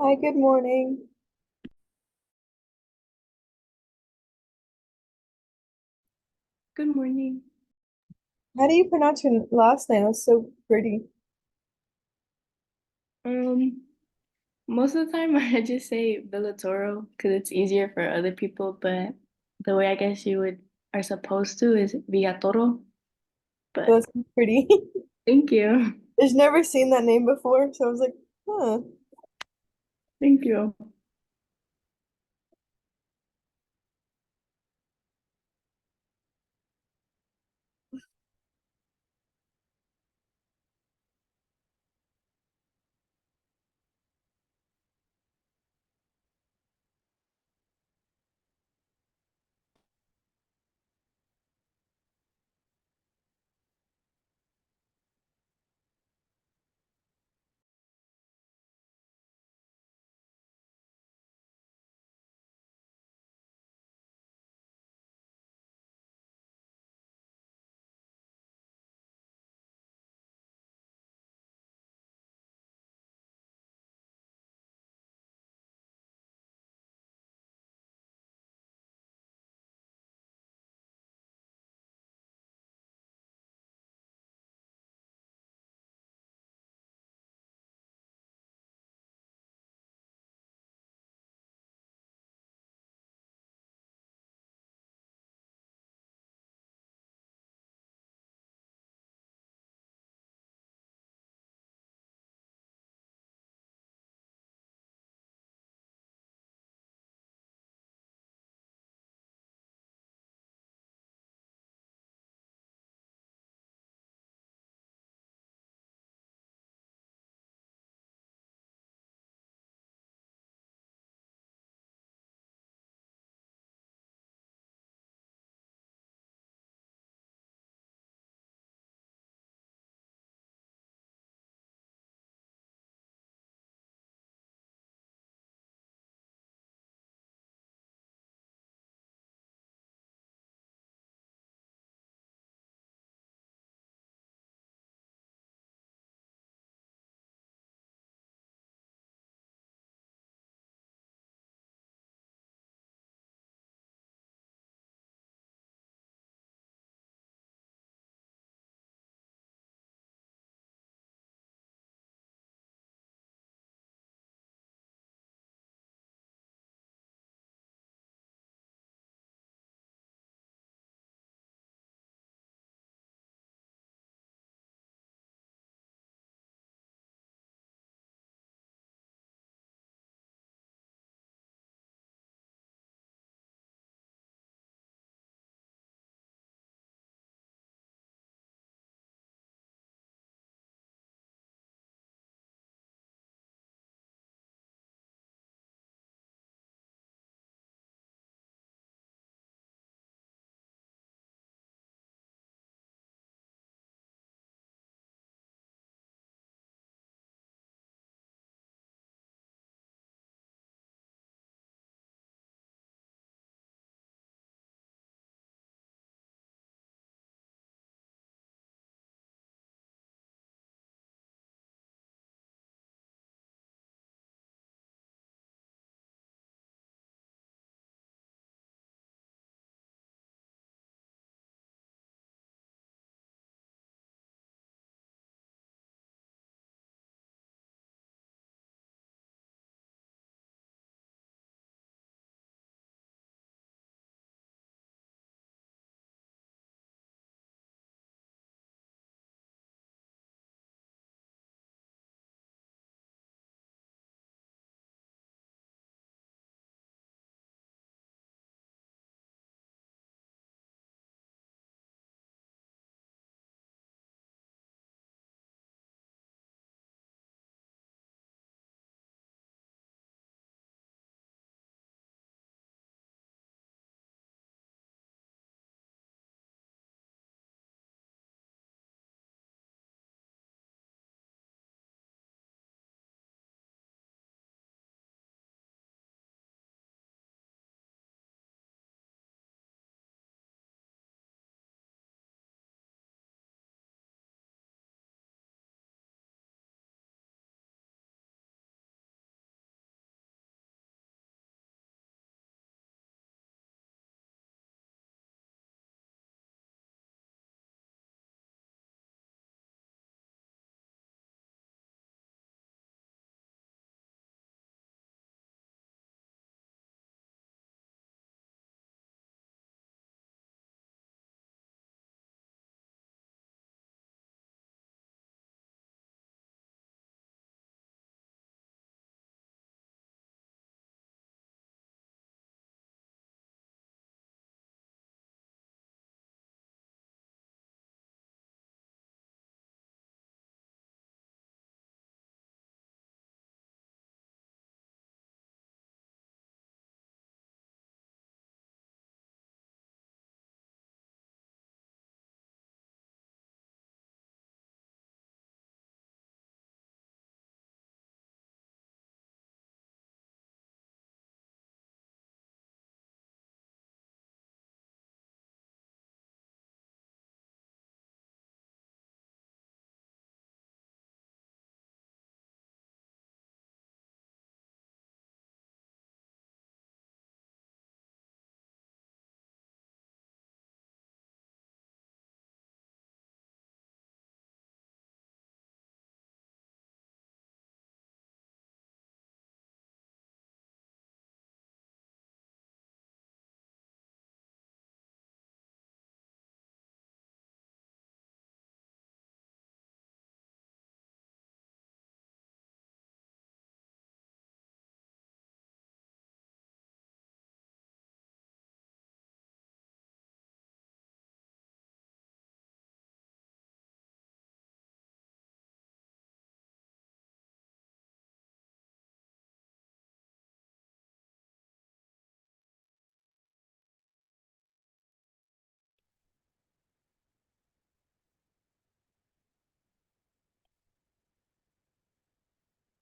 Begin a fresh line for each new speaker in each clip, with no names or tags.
Hi, good morning.
Good morning.
How do you pronounce your last name? That's so pretty.
Um, Most of the time I just say Villatoro because it's easier for other people, but the way I guess you would are supposed to is Villatoro. But
That's pretty.
thank you.
I've never seen that name before, so I was like, huh.
Thank you.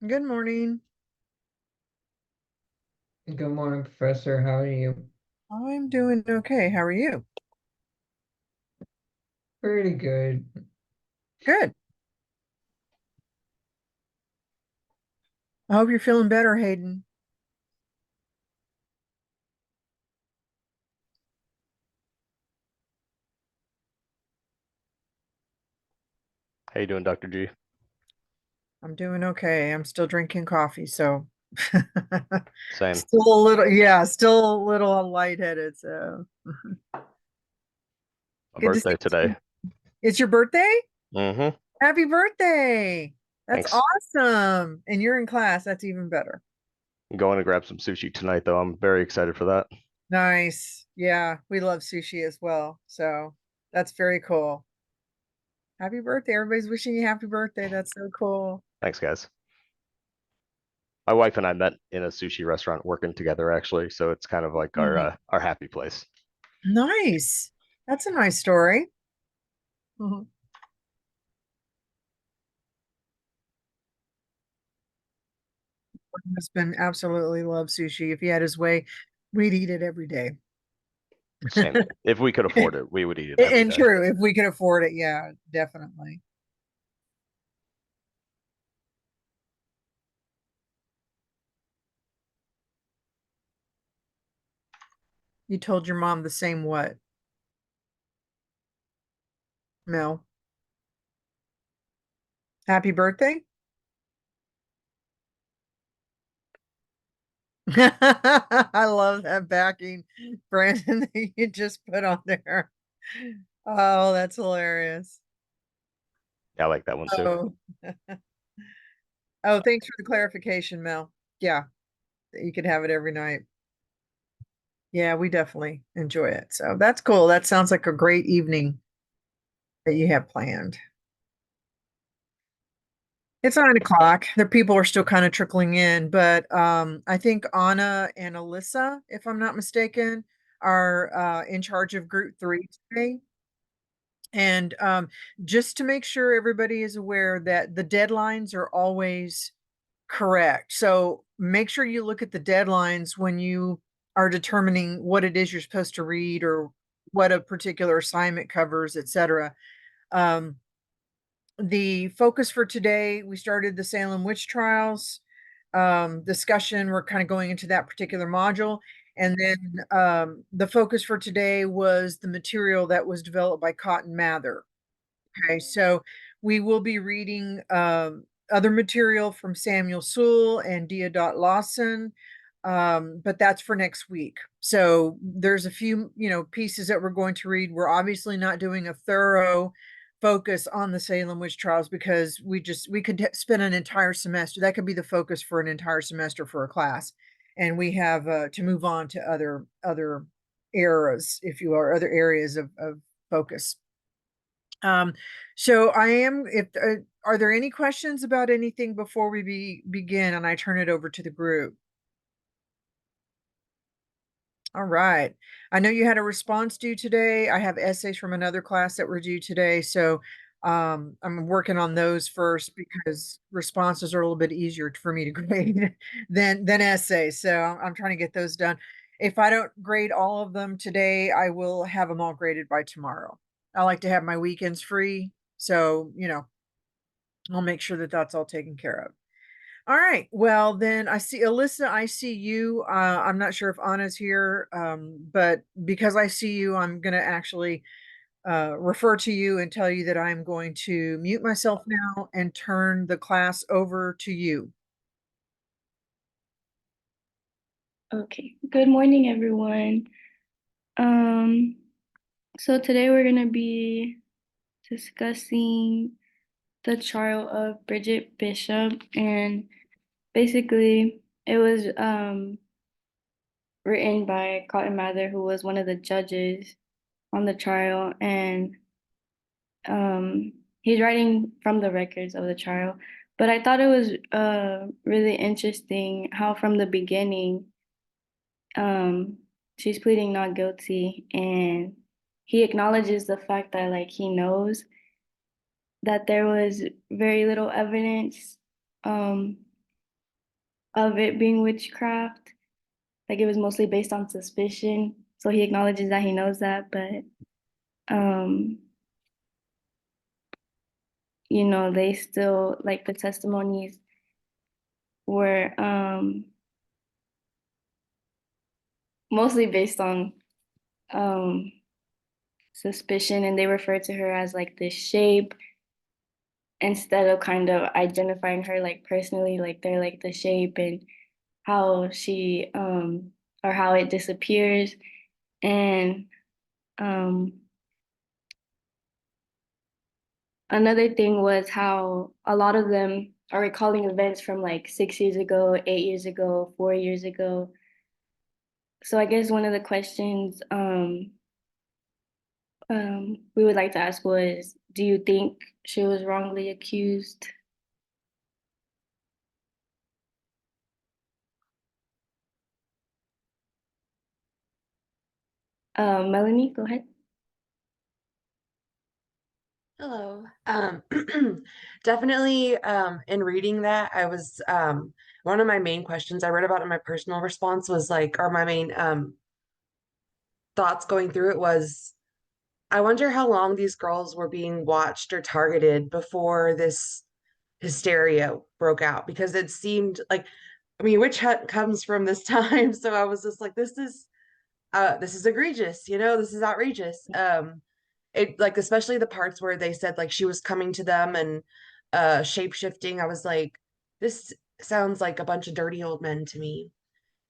Good morning.
Good morning, Professor. How are you?
I'm doing okay. How are you?
Pretty good.
Good. I hope you're feeling better, Hayden.
How you doing, Dr. G?
I'm doing okay. I'm still drinking coffee, so
Same.
still a little lightheaded. So
My
good to see
birthday today.
you. It's your birthday?
Mm-hmm.
Happy birthday. That's
Thanks.
awesome. And you're in class. That's even better.
I'm going to grab some sushi tonight, though. I'm very excited for that.
Nice. Yeah, we love sushi as well. So that's very cool. Happy birthday. Everybody's wishing you happy birthday. That's so cool.
Thanks, guys. My wife and I met in a sushi restaurant working together, actually. So it's kind of like our happy place.
Nice. That's a nice story. Mhm. My husband absolutely loves sushi. If he had his way, we'd eat it every day.
Same. If we could afford it, we would eat it every
And
day.
true, if we could afford it, yeah, definitely. You told your mom the same what, Mel? Happy birthday? I love that backing, Brandon, that you just put on there. Oh, that's hilarious.
Yeah, I like that one too.
Oh, oh, thanks for the clarification, Mel. Yeah, you could have it every night. Yeah, we definitely enjoy it. So that's cool. That sounds like a great evening that you have planned. It's 9 o'clock. The people are still kind of trickling in, but I think Anna and Alyssa, if I'm not mistaken, are in charge of group 3 today. And just to make sure everybody is aware that the deadlines are always correct. So make sure you look at the deadlines when you are determining what it is you're supposed to read or what a particular assignment covers, etc. Um, the focus for today, we started the Salem witch trials discussion. We're kind of going into that particular module. And then the focus for today was the material that was developed by Cotton Mather. Okay, so we will be reading other material from Samuel Sewell and Dia Dot Lawson, but that's for next week. So there's a few, pieces that we're going to read. We're obviously not doing a thorough focus on the Salem witch trials because we could spend an entire semester. That could be the focus for an entire semester for a class, and we have to move on to other eras, if you are, other areas of focus. So I am, if, are there any questions about anything before we begin and I turn it over to the group? All right. I know you had a response due today. I have essays from another class that were due today. So I'm working on those first because responses are a little bit easier for me to grade than essays. So I'm trying to get those done. If I don't grade all of them today, I will have them all graded by tomorrow. I like to have my weekends free. So, I'll make sure that that's all taken care of. All right. Well, then I see Alyssa, I see you. I'm not sure if Anna's here, but because I see you, I'm going to actually refer to you and tell you that I'm going to mute myself now and turn the class over to you.
Okay. Good morning, everyone. So today we're gonna be discussing the trial of Bridget Bishop, and basically it was written by Cotton Mather, who was one of the judges on the trial, and he's writing from the records of the trial. But I thought it was really interesting how from the beginning um she's pleading not guilty, and he acknowledges the fact that like he knows that there was very little evidence um of it being witchcraft. Like it was mostly based on suspicion. So he acknowledges that he knows that, but um, they still like the testimonies were mostly based on um suspicion, and they refer to her as like this shape instead of kind of identifying her like personally, like they're like the shape and how she or how it disappears. And um another thing was how a lot of them are recalling events from like 6 years ago, 8 years ago, 4 years ago. So I guess one of the questions we would like to ask was, do you think she was wrongly accused? Melanie, go ahead.
Hello. Definitely, in reading that, I was one of my main questions I read about in my personal response was like, or my main thoughts going through it was, I wonder how long these girls were being watched or targeted before this hysteria broke out because it seemed like, I mean, witch hunt comes from this time, so I was just like, this is egregious, this is outrageous. It like especially the parts where they said like she was coming to them and shape shifting. I was like, this sounds like a bunch of dirty old men to me.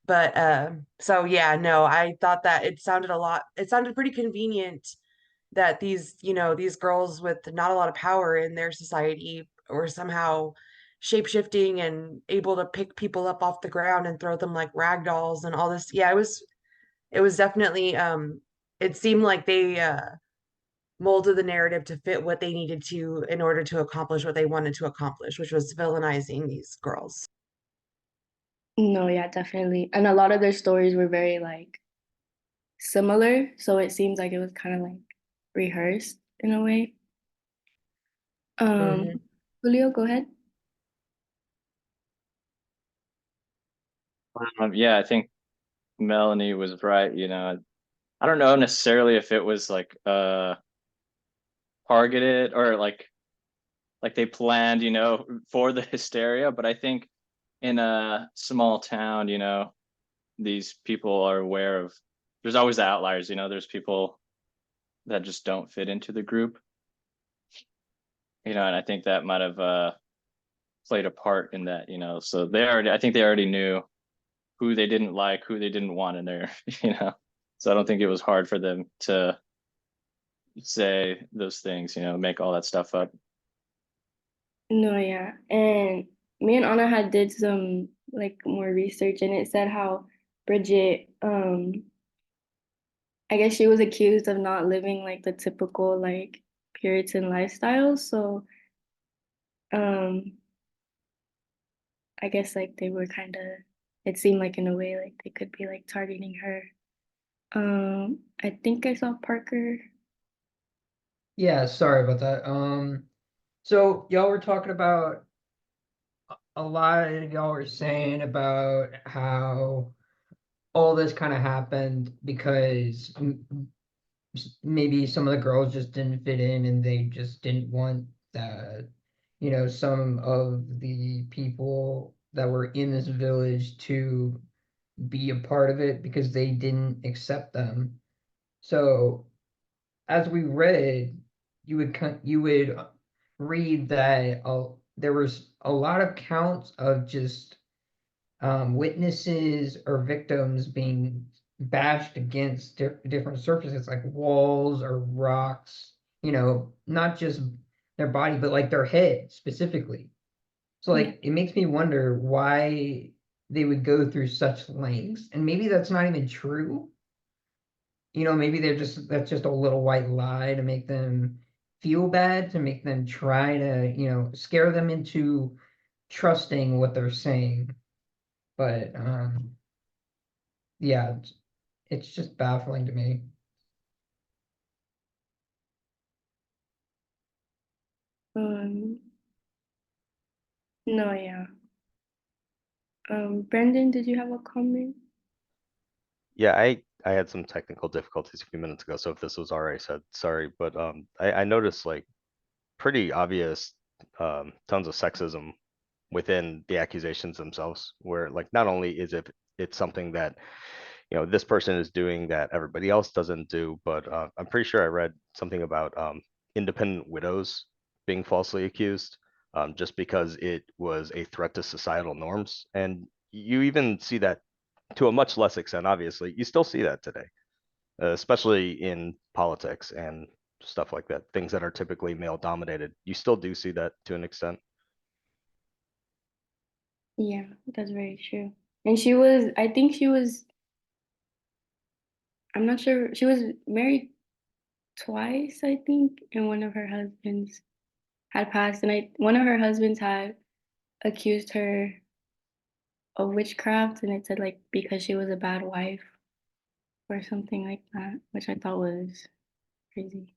But so yeah, no, I thought that it sounded pretty convenient that these girls with not a lot of power in their society were somehow shape shifting and able to pick people up off the ground and throw them like rag dolls and all this. Yeah, it was definitely it seemed like they molded the narrative to fit what they needed to in order to accomplish what they wanted to accomplish, which was villainizing these girls.
No, yeah, definitely. And a lot of their stories were very like similar, so it seems like it was kind of like rehearsed in a way. Um,
Hmm.
Julio, go ahead.
Yeah, I think Melanie was right. I don't know necessarily if it was like targeted or like they planned, for the hysteria, but I think in a small town, these people are aware of there's always the outliers, there's people that just don't fit into the group, and I think that might have played a part in that, so I think they already knew who they didn't like, who they didn't want in there, so I don't think it was hard for them to say those things, make all that stuff up.
No, yeah. And me and Anna had did some like more research, and it said how Bridget, I guess she was accused of not living like the typical like Puritan lifestyle. So, um, I guess like they were kind of, it seemed like in a way like they could be like targeting her. I think I saw Parker.
Yeah, sorry about that. So y'all were talking about a lot of y'all were saying about how all this kind of happened because maybe some of the girls just didn't fit in and they just didn't want that, some of the people that were in this village to be a part of it because they didn't accept them. So as we read, you would read that there was a lot of counts of just witnesses or victims being bashed against different surfaces like walls or rocks, not just their body, but like their head specifically. So
Yeah.
like it makes me wonder why they would go through such lengths. And maybe that's not even true. Maybe that's just a little white lie to make them feel bad, to make them try to, scare them into trusting what they're saying. But yeah, it's just baffling to me.
Um, no, yeah. Brendan, did you have a comment?
Yeah, I had some technical difficulties a few minutes ago, so if this was already said, sorry, but I noticed like pretty obvious tons of sexism within the accusations themselves, where like not only is it's something that this person is doing that everybody else doesn't do, but I'm pretty sure I read something about independent widows being falsely accused just because it was a threat to societal norms. And you even see that to a much less extent, obviously. You still see that today, especially in politics and stuff like that, things that are typically male dominated. You still do see that to an extent.
Yeah, that's very true. And I think I'm not sure, she was married twice, I think, and one of her husbands had passed, and one of her husbands had accused her of witchcraft, and it said like because she was a bad wife or something like that, which I thought was crazy.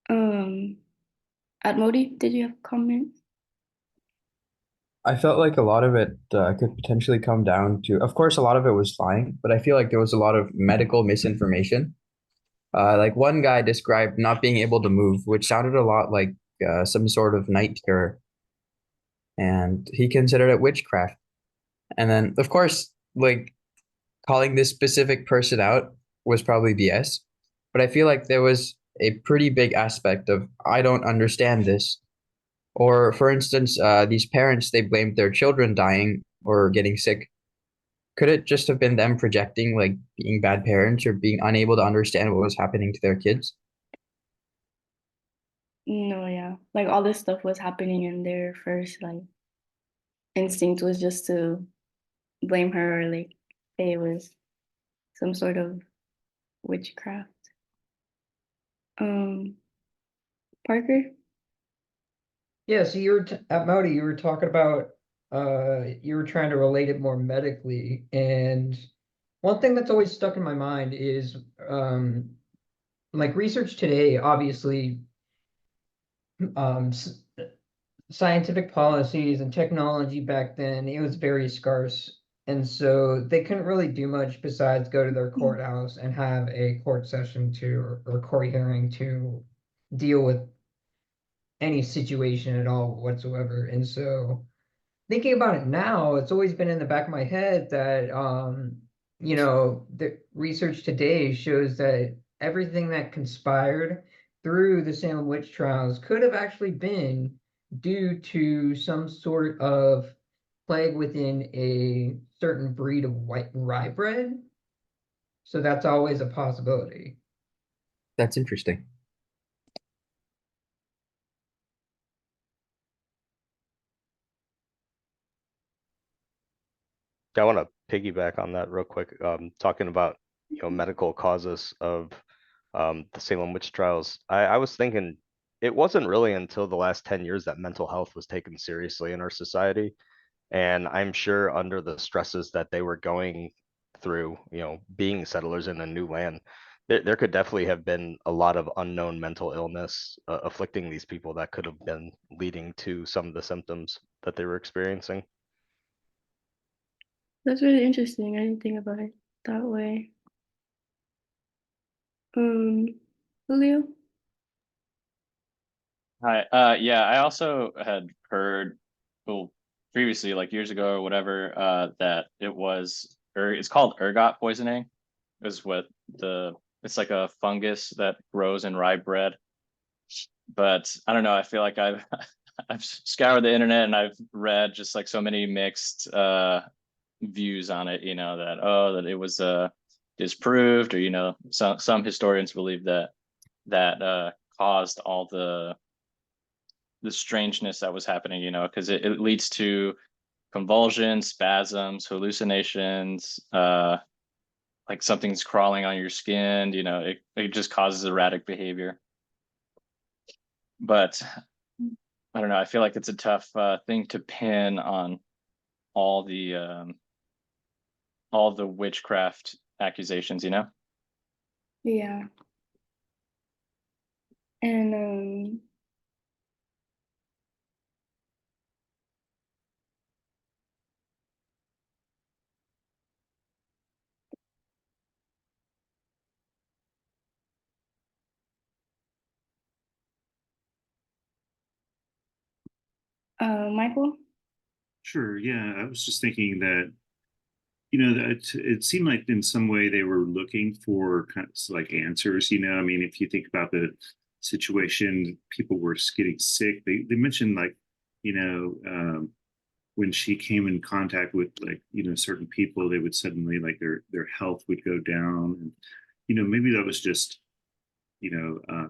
Um, Modi, did you have comments?
I felt like a lot of it could potentially come down to, of course, a lot of it was lying, but I feel like there was a lot of medical misinformation. Like one guy described not being able to move, which sounded a lot like some sort of night terror, and he considered it witchcraft. And then, of course, like calling this specific person out was probably BS, but I feel like there was a pretty big aspect of I don't understand this. Or, for instance, these parents, they blamed their children dying or getting sick. Could it just have been them projecting, like being bad parents or being unable to understand what was happening to their kids?
No, yeah. Like all this stuff was happening and their first like instinct was just to blame her or like say it was some sort of witchcraft. Um, Parker?
Yeah, so you were at Maudi, you were talking about you were trying to relate it more medically, and one thing that's always stuck in my mind is like research today, obviously, um scientific policies and technology back then, it was very scarce. And so they couldn't really do much besides go to their courthouse and have a court session or court hearing to deal with any situation at all whatsoever. And so thinking about it now, it's always been in the back of my head that the research today shows that everything that conspired through the Salem witch trials could have actually been due to some sort of plague within a certain breed of white rye bread. So that's always a possibility.
That's interesting.
I want to piggyback on that real quick, talking about medical causes of the Salem witch trials. I was thinking it wasn't really until the last 10 years that mental health was taken seriously in our society. And I'm sure under the stresses that they were going through, being settlers in a new land, there could definitely have been a lot of unknown mental illness afflicting these people that could have been leading to some of the symptoms that they were experiencing.
That's really interesting. I didn't think about it that way. Julio?
Hi. Yeah, I also had heard, well, previously, like years ago or whatever, that it's called ergot poisoning, is what it's like a fungus that grows in rye bread. But I don't know, I feel like I've I've scoured the internet and I've read just like so many mixed views on it, that it was disproved, or some historians believe that caused all the strangeness that was happening, because it leads to convulsions, spasms, hallucinations, like something's crawling on your skin, it just causes erratic behavior. But I don't know, I feel like it's a tough thing to pin on all the witchcraft accusations,
Yeah. And Michael?
Sure. Yeah, I was just thinking that, that it seemed like in some way they were looking for kind of like answers. I mean, if you think about the situation, people were getting sick. They mentioned like, you know, when she came in contact with like, certain people, they would suddenly like their health would go down, and maybe that was just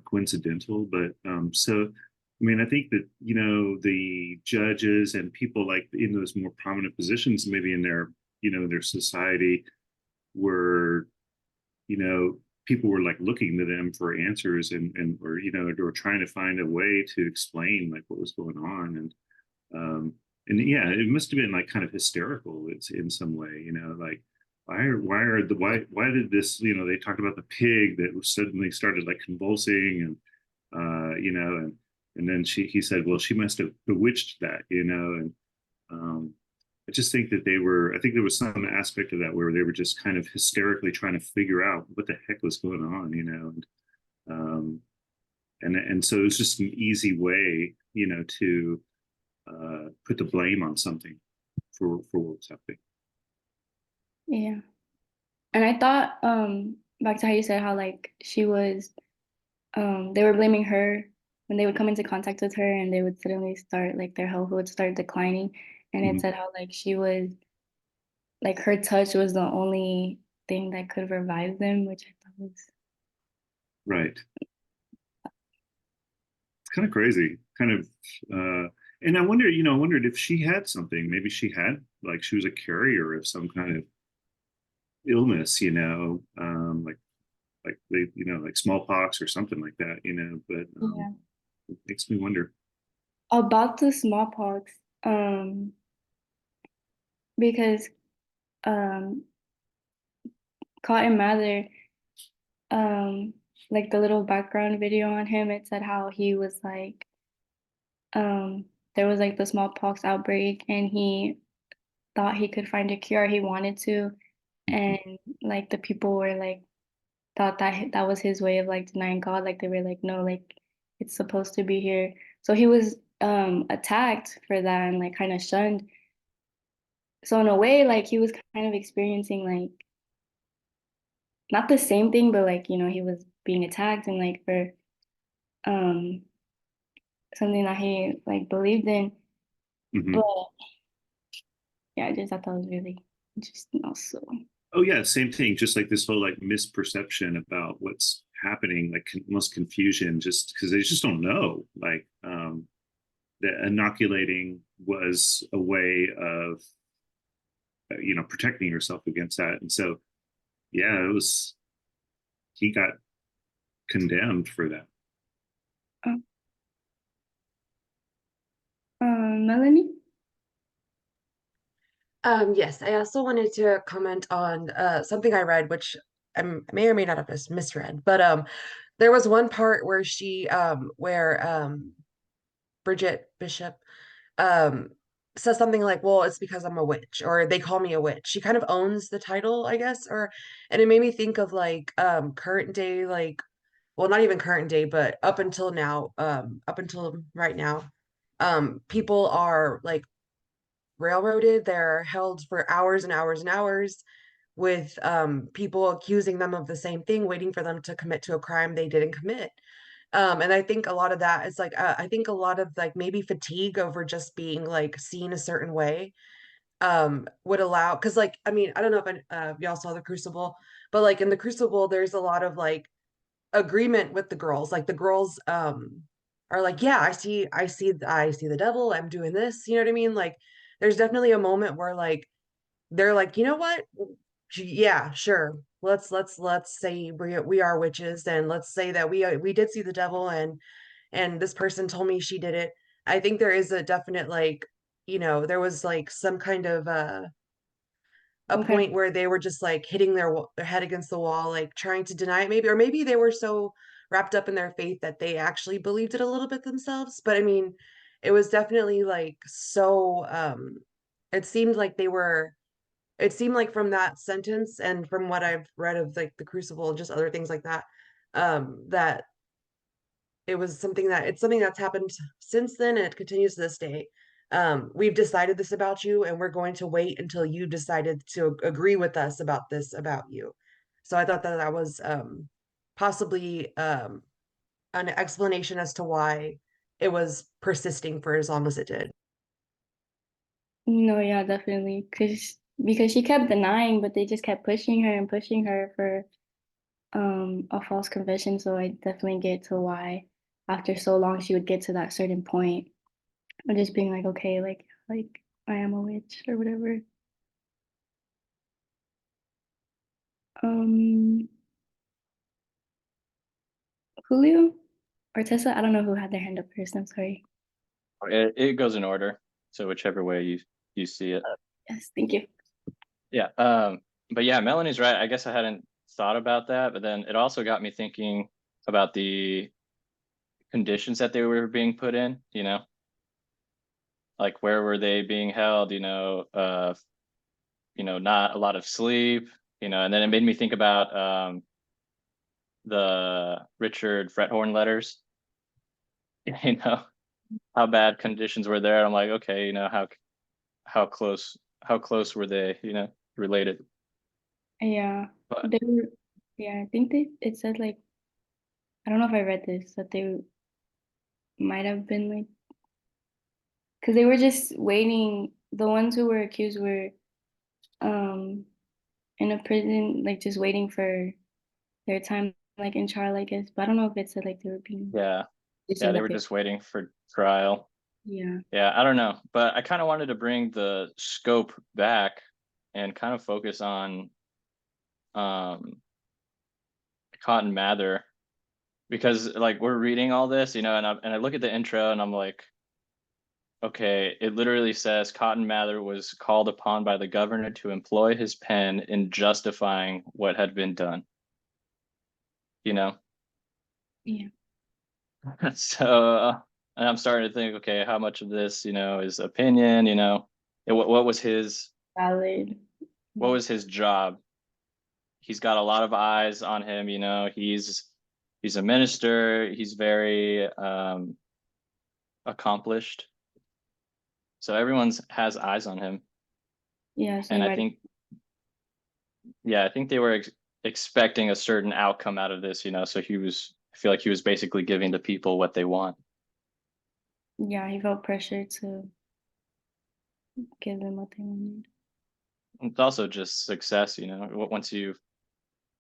coincidental. But so, I mean, I think that, the judges and people like in those more prominent positions, maybe in their, their society were, people were like looking to them for answers or, or trying to find a way to explain like what was going on. And yeah, it must have been like kind of hysterical. It's in some way, like, why did this, they talked about the pig that suddenly started like convulsing, and and then he said, well, she must have bewitched that, and I just think that I think there was some aspect of that where they were just kind of hysterically trying to figure out what the heck was going on, um and so it was just an easy way, to put the blame on something for what was happening.
Yeah. And I thought, back to how you said how like she was, they were blaming her when they would come into contact with her and they would suddenly start like their health would start declining. And it
Mhm.
said how like she was like her touch was the only thing that could revive them, which I thought was
Right. It's kind of crazy, kind of. And I wonder, I wondered if she had something. Maybe she had, like, she was a carrier of some kind of illness, like they, like smallpox or something like that, But
yeah.
it makes me wonder.
About the smallpox, because um Cotton Mather, um like the little background video on him, it said how he was like there was like the smallpox outbreak and he thought he could find a cure, he wanted to, and like the people were like thought that that was his way of like denying God, like they were like no, like it's supposed to be here. So he was attacked for that and like kind of shunned. So in a way like he was kind of experiencing like not the same thing, but like he was being attacked and like for um something that he like believed in.
Hmm.
But yeah, I just thought that was really interesting also.
Oh yeah, same thing. Just like this whole like misperception about what's happening, like most confusion, just because they just don't know. Like that inoculating was a way of protecting yourself against that. And so yeah, it was, he got condemned for that.
Um, Melanie?
Yes, I also wanted to comment on something I read, which I may or may not have misread, but there was one part where Bridget Bishop um says something like, well, it's because I'm a witch, or they call me a witch. She kind of owns the title, I guess, and it made me think of like current day, like, well, not even current day, but up until now, up until right now, people are like railroaded. They're held for hours and hours and hours with people accusing them of the same thing, waiting for them to commit to a crime they didn't commit. And I think a lot of that is like, I think a lot of like maybe fatigue over just being like seen a certain way would allow, because like, I mean, I don't know if y'all saw the Crucible, but like in the Crucible, there's a lot of like agreement with the girls. Like the girls are like, yeah, I see the devil, I'm doing this, you know what I mean? Like there's definitely a moment where like they're like, you know what, yeah, sure, let's say we are witches, and let's say that we did see the devil, and this person told me she did it. I think there is a definite like, there was like some kind of a
Okay.
point where they were just like hitting their head against the wall, like trying to deny it, maybe, or maybe they were so wrapped up in their faith that they actually believed it a little bit themselves. But I mean, it was definitely like so it seemed like it seemed like from that sentence and from what I've read of like the Crucible and just other things like that, that it's something that's happened since then, and it continues to this day. we've decided this about you, and we're going to wait until you decided to agree with us about this about you. So I thought that that was possibly an explanation as to why it was persisting for as long as it did.
No, yeah, definitely. Because she kept denying, but they just kept pushing her for a false confession. So I definitely get to why after so long she would get to that certain point of just being like, okay, like I am a witch or whatever. Um, Julio or Tessa, I don't know who had their hand up first. I'm sorry.
It goes in order, so whichever way you see it.
Yes, thank you.
Yeah. But yeah, Melanie's right. I guess I hadn't thought about that, but then it also got me thinking about the conditions that they were being put in, you know, like where were they being held, not a lot of sleep, and then it made me think about the Richard Frethorn letters, you know, how bad conditions were there. I'm like, okay, how close were they, related?
Yeah,
But
they were. Yeah, I think it said like I don't know if I read this that they might have been like because they were just waiting. The ones who were accused were um in a prison, like just waiting for their time, like in trial, I guess. But I don't know if it said like they were being.
yeah,
It's
yeah,
in
they
the
were
paper.
just waiting for trial.
Yeah.
Yeah, I don't know, but I kind of wanted to bring the scope back and kind of focus on um Cotton Mather, because like we're reading all this, and I look at the intro and I'm like, okay, it literally says Cotton Mather was called upon by the governor to employ his pen in justifying what had been done. You know,
Yeah.
so and I'm starting to think, okay, how much of this, is opinion? And what was his
Valid.
job? He's got a lot of eyes on him. He's a minister. He's very accomplished. So everyone's has eyes on him.
Yeah. So
And
he
I
might.
think, yeah, I think they were expecting a certain outcome out of this, so I feel like he was basically giving the people what they want.
Yeah, he felt pressure to give them what they wanted.
It's also just success,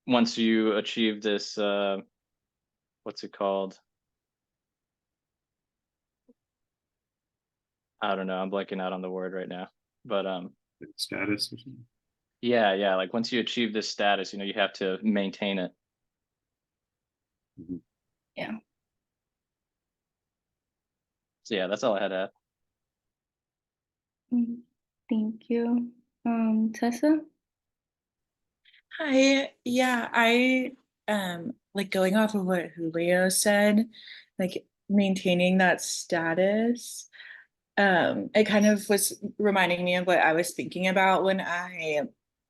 once you achieve this, what's it called? I don't know. I'm blanking out on the word right now, but
Status or something.
yeah. Like once you achieve this status, you have to maintain it.
Mhm.
Yeah.
So yeah, that's all I had to add.
Thank you. Tessa?
Hi. Yeah, I like going off of what Julio said, like maintaining that status. It kind of was reminding me of what I was thinking about when I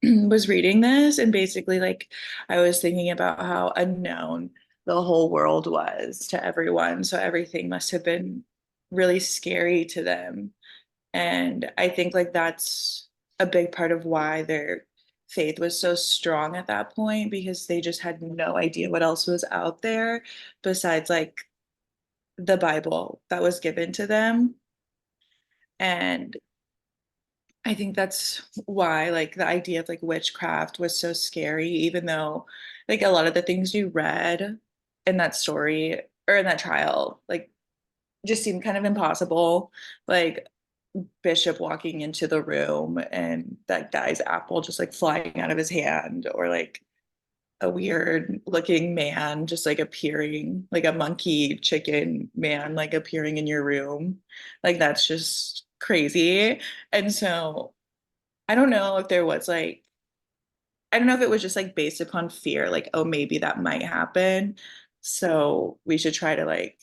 was reading this, and basically like I was thinking about how unknown the whole world was to everyone. So everything must have been really scary to them. And I think like that's a big part of why their faith was so strong at that point, because they just had no idea what else was out there besides like the Bible that was given to them. And I think that's why like the idea of like witchcraft was so scary, even though like a lot of the things you read in that story or in that trial, like just seemed kind of impossible. Like Bishop walking into the room and that guy's apple just like flying out of his hand, or like a weird looking man just like appearing, like a monkey chicken man like appearing in your room. Like that's just crazy. And so I don't know if there was like, I don't know if it was just like based upon fear, like, oh, maybe that might happen. So we should try to like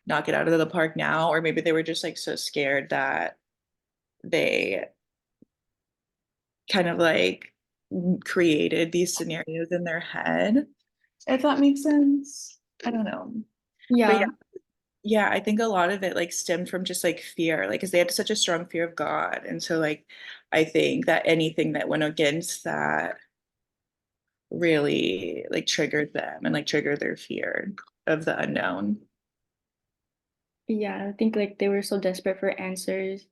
knock it out of the park now. Or maybe they were just like so scared that they kind of like created these scenarios in their head, if that makes sense. I don't know. But
Yeah.
yeah, I think a lot of it like stemmed from just like fear, like because they had such a strong fear of God. And so like I think that anything that went against that really like triggered them and like triggered their fear of the unknown.
Yeah, I think like they were so desperate for answers,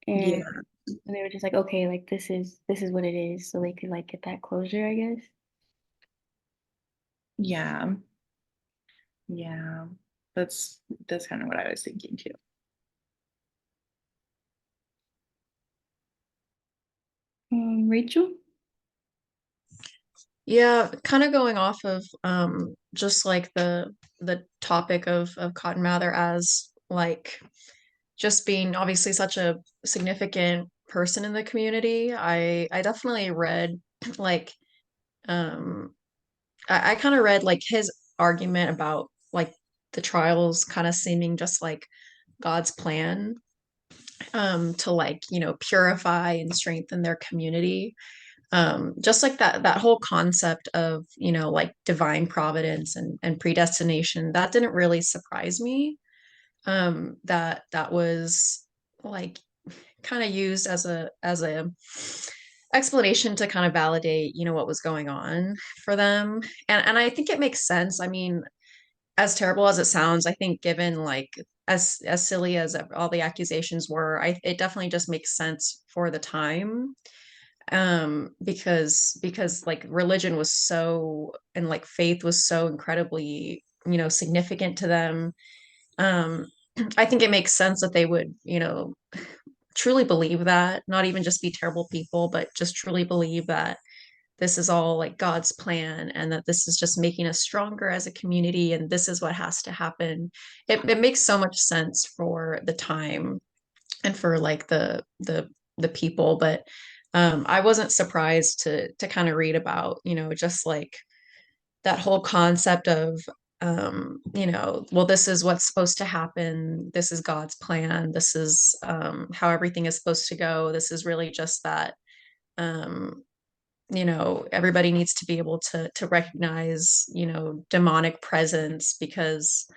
and
Yeah.
they were just like, okay, like this is what it is, so they could like get that closure, I guess.
Yeah. Yeah. That's kind of what I was thinking too.
Rachel?
Yeah, kind of going off of just like the topic of Cotton Mather as like just being obviously such a significant person in the community. I definitely read like um I kind of read like his argument about like the trials kind of seeming just like God's plan to like, you know, purify and strengthen their community. Just like that whole concept of, you know, like divine providence and predestination, that didn't really surprise me. That was like kind of used as a explanation to kind of validate, you know, what was going on for them. And I think it makes sense. I mean, as terrible as it sounds, I think given like as silly as all the accusations were, it definitely just makes sense for the time. Because like religion was so and like faith was so incredibly, you know, significant to them. um I think it makes sense that they would, you know, truly believe that, not even just be terrible people, but just truly believe that this is all like God's plan and that this is just making us stronger as a community and this is what has to happen. It makes so much sense for the time and for like the people. But I wasn't surprised to kind of read about, you know, just like that whole concept of you know, well, this is what's supposed to happen. This is God's plan. This is how everything is supposed to go. This is really just that um, you know, everybody needs to be able to recognize, you know, demonic presence because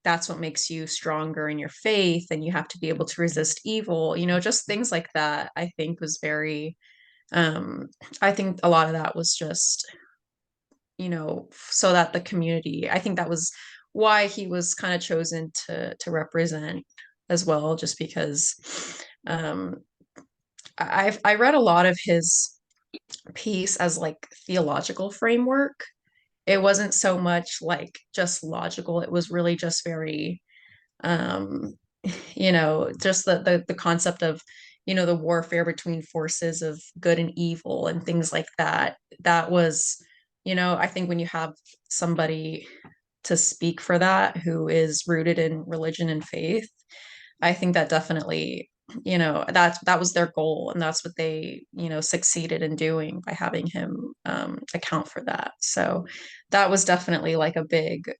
that's what makes you stronger in your faith and you have to be able to resist evil, you know, just things like that. I think was very um I think a lot of that was just, you know, so that the community, I think that was why he was kind of chosen to represent as well, just because um I read a lot of his piece as like theological framework. It wasn't so much like just logical. It was really just very um you know, just the concept of, you know, the warfare between forces of good and evil and things like that. That was, you know, I think when you have somebody to speak for that who is rooted in religion and faith, I think that definitely, you know, that was their goal, and that's what they, you know, succeeded in doing by having him account for that. So that was definitely like a big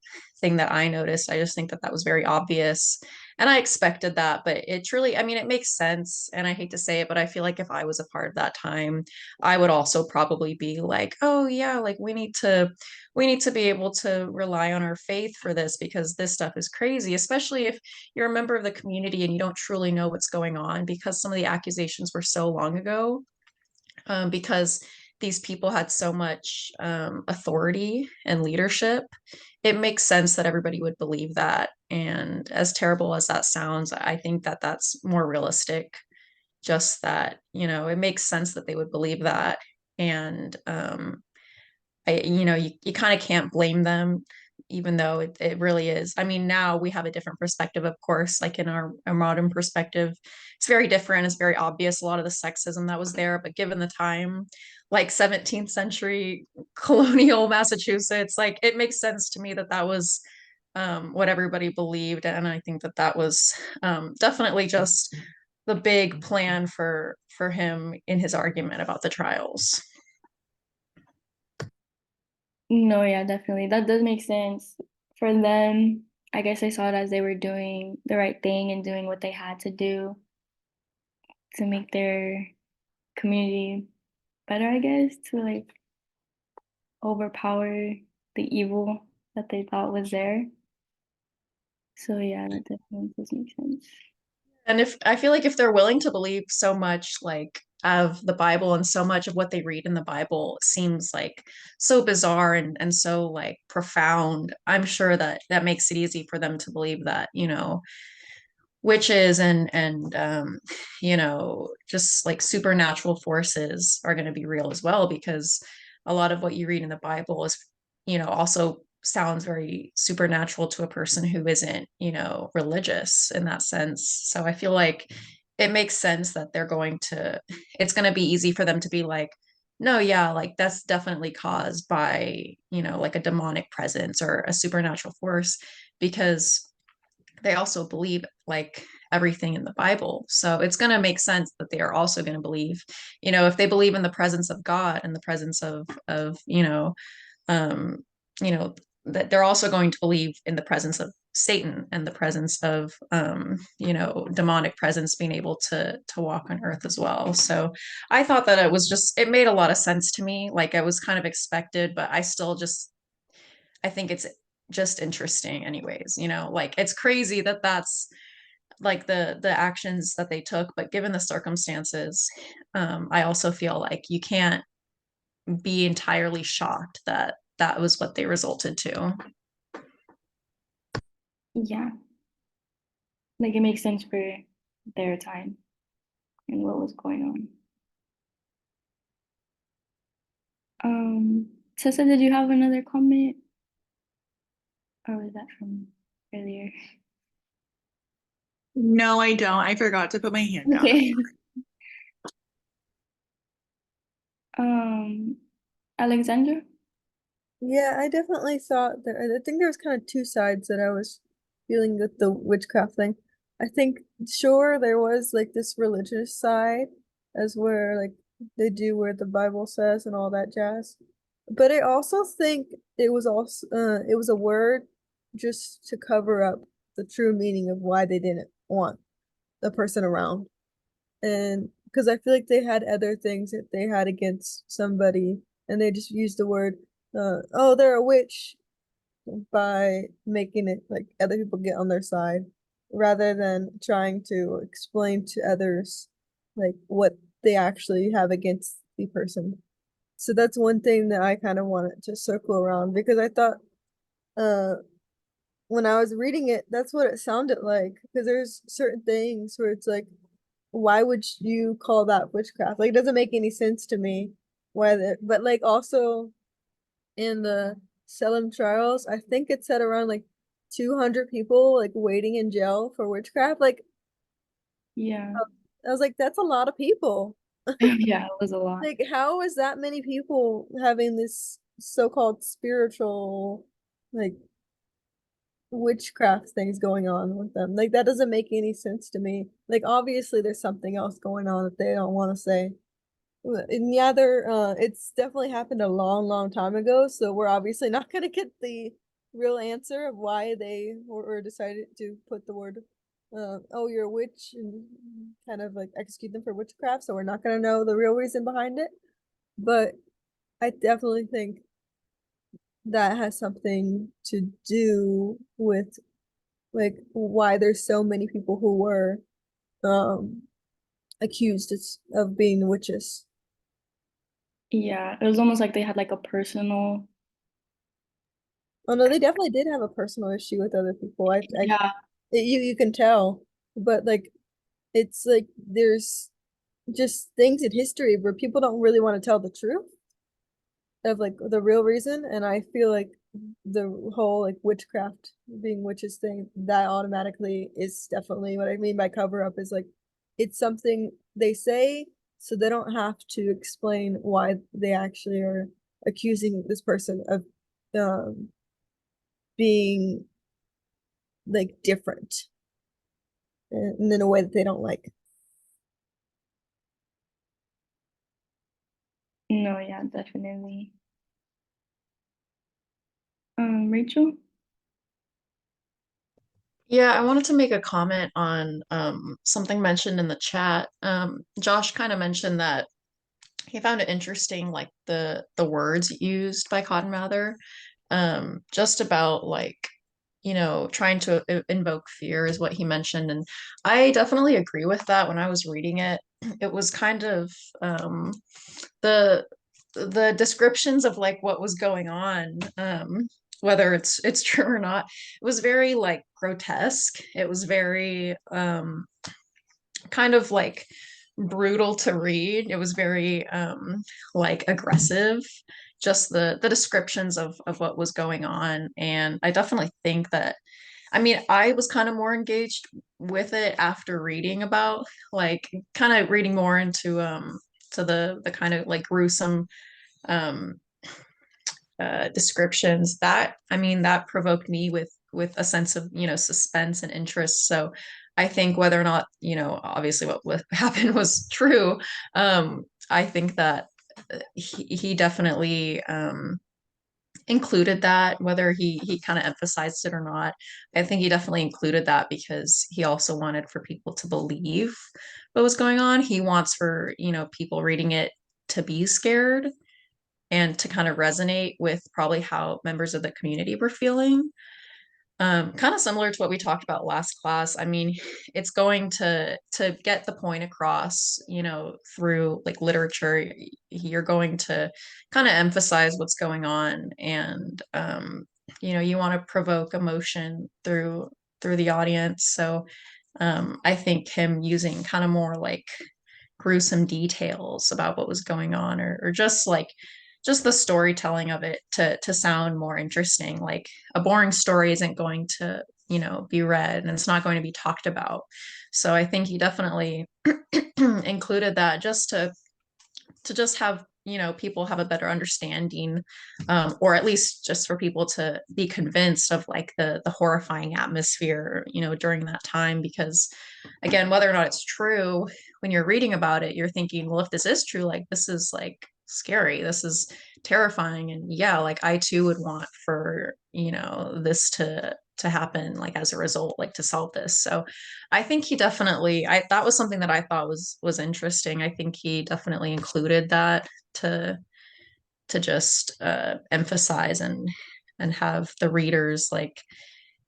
thing that I noticed. I just think that that was very obvious, and I expected that, but it truly, I mean, it makes sense. And I hate to say it, but I feel like if I was a part of that time, I would also probably be like, oh yeah, like we need to be able to rely on our faith for this because this stuff is crazy, especially if you're a member of the community and you don't truly know what's going on because some of the accusations were so long ago. Because these people had so much authority and leadership, it makes sense that everybody would believe that. And as terrible as that sounds, I think that that's more realistic. Just that, you know, it makes sense that they would believe that. And you know, you kind of can't blame them, even though it really is. I mean, now we have a different perspective, of course, like in our modern perspective, it's very different. It's very obvious a lot of the sexism that was there, but given the time, like 17th century colonial Massachusetts, like it makes sense to me that that was what everybody believed. And I think that that was definitely just the big plan for him in his argument about the trials.
No, yeah, definitely. That does make sense. For them, I guess I saw it as they were doing the right thing and doing what they had to do to make their community better, I guess, to like overpower the evil that they thought was there. So yeah, that definitely does make sense.
And if I feel like if they're willing to believe so much like of the Bible and so much of what they read in the Bible seems like so bizarre and so like profound, I'm sure that that makes it easy for them to believe that, witches and just like supernatural forces are going to be real as well, because a lot of what you read in the Bible is also sounds very supernatural to a person who isn't religious in that sense. So I feel like it makes sense that it's going to be easy for them to be like, no, yeah, like that's definitely caused by like a demonic presence or a supernatural force, because they also believe like everything in the Bible. So it's going to make sense that they are also going to believe, if they believe in the presence of God and the presence of um, you know, that they're also going to believe in the presence of Satan and the presence of demonic presence being able to walk on earth as well. So I thought that it made a lot of sense to me. Like it was kind of expected, but I think it's just interesting anyways, like it's crazy that that's like the actions that they took, but given the circumstances, I also feel like you can't be entirely shocked that that was what they resulted to.
Yeah. Like it makes sense for their time and what was going on. Tessa, did you have another comment? Or was that from earlier?
No, I don't. I forgot to put my hand down.
Okay. Alexandra?
Yeah, I definitely thought that I think there was kind of two sides that I was feeling with the witchcraft thing. I think sure there was like this religious side as where like they do where the Bible says and all that jazz. But I also think it was a word just to cover up the true meaning of why they didn't want the person around. And because I feel like they had other things that they had against somebody and they just used the word oh, they're a witch by making it like other people get on their side rather than trying to explain to others like what they actually have against the person. So that's one thing that I kind of wanted to circle around because I thought uh when I was reading it, that's what it sounded like. Because there's certain things where it's like, why would you call that witchcraft? Like, it doesn't make any sense to me. But like also in the Salem trials, I think it said around like 200 people like waiting in jail for witchcraft. Like,
Yeah.
I was like, that's a lot of people.
Yeah, it was a lot.
Like, how is that many people having this so-called spiritual, like, witchcraft things going on with them? Like, that doesn't make any sense to me. Like, obviously, there's something else going on that they don't want to say. And yeah, it's definitely happened a long, long time ago, so we're obviously not gonna get the real answer of why they or decided to put the word, oh, you're a witch, and kind of like execute them for witchcraft. So we're not gonna know the real reason behind it. But I definitely think that has something to do with like why there's so many people who were um accused of being witches.
Yeah, it was almost like they had like a personal.
Oh no, they definitely did have a personal issue with other people.
Yeah.
You can tell, but like it's like there's just things in history where people don't really want to tell the truth of like the real reason, and I feel like the whole like witchcraft being witches thing that automatically is definitely what I mean by cover up is like it's something they say so they don't have to explain why they actually are accusing this person of um being like different and in a way that they don't like.
No, yeah, definitely. Rachel?
Yeah, I wanted to make a comment on something mentioned in the chat. Josh kind of mentioned that he found it interesting, like the words used by Cotton Mather, just about like trying to invoke fear is what he mentioned. And I definitely agree with that. When I was reading it, it was kind of the descriptions of like what was going on, whether it's true or not, it was very like grotesque. It was very kind of like brutal to read. It was very like aggressive, just the descriptions of what was going on. And I definitely think that, I mean, I was kind of more engaged with it after reading about, like, kind of reading more into to the kind of like gruesome um descriptions. That, I mean, that provoked me with a sense of, suspense and interest. So I think whether or not, obviously what happened was true, I think that he definitely included that, whether he kind of emphasized it or not. I think he definitely included that because he also wanted for people to believe what was going on. He wants for, people reading it to be scared and to kind of resonate with probably how members of the community were feeling. Kind of similar to what we talked about last class. I mean, it's going to get the point across, through like literature. You're going to kind of emphasize what's going on, and you want to provoke emotion through the audience. So I think him using kind of more like gruesome details about what was going on, or just the storytelling of it to sound more interesting. Like a boring story isn't going to, be read, and it's not going to be talked about. So I think he definitely included that just to just have, people have a better understanding, or at least just for people to be convinced of like the horrifying atmosphere, during that time. Because again, whether or not it's true, when you're reading about it, you're thinking, well, if this is true, like this is like scary, this is terrifying. And yeah, like I too would want for, this to happen, like as a result, like to solve this. So I think he definitely, that was something that I thought was interesting. I think he definitely included that to just emphasize and have the readers like,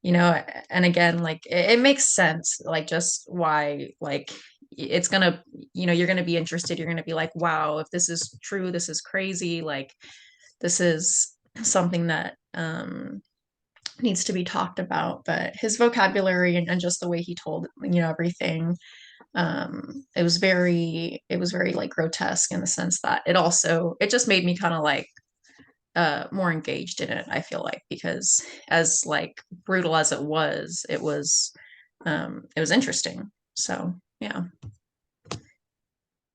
and again, like it makes sense, like just why, like it's gonna, you're gonna be interested, you're gonna be like, wow, if this is true, this is crazy, like this is something that needs to be talked about. But his vocabulary and just the way he told, everything, it was very like grotesque in the sense that it just made me kind of like more engaged in it, I feel like, because as like brutal as it was interesting. So yeah.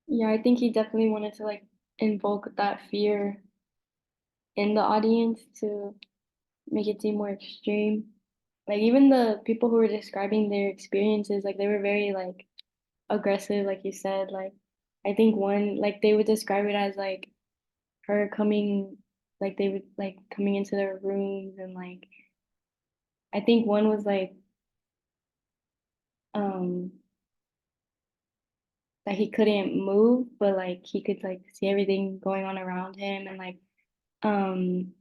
Yeah, I think he definitely wanted to like invoke that fear in the audience to make it seem more extreme. Like even the people who were describing their experiences, like they were very like aggressive, like you said. Like I think one, like they would describe it as like her coming, like they would like coming into their rooms, and like I think one was like um that he couldn't move, but like he could like see everything going on around him, and like um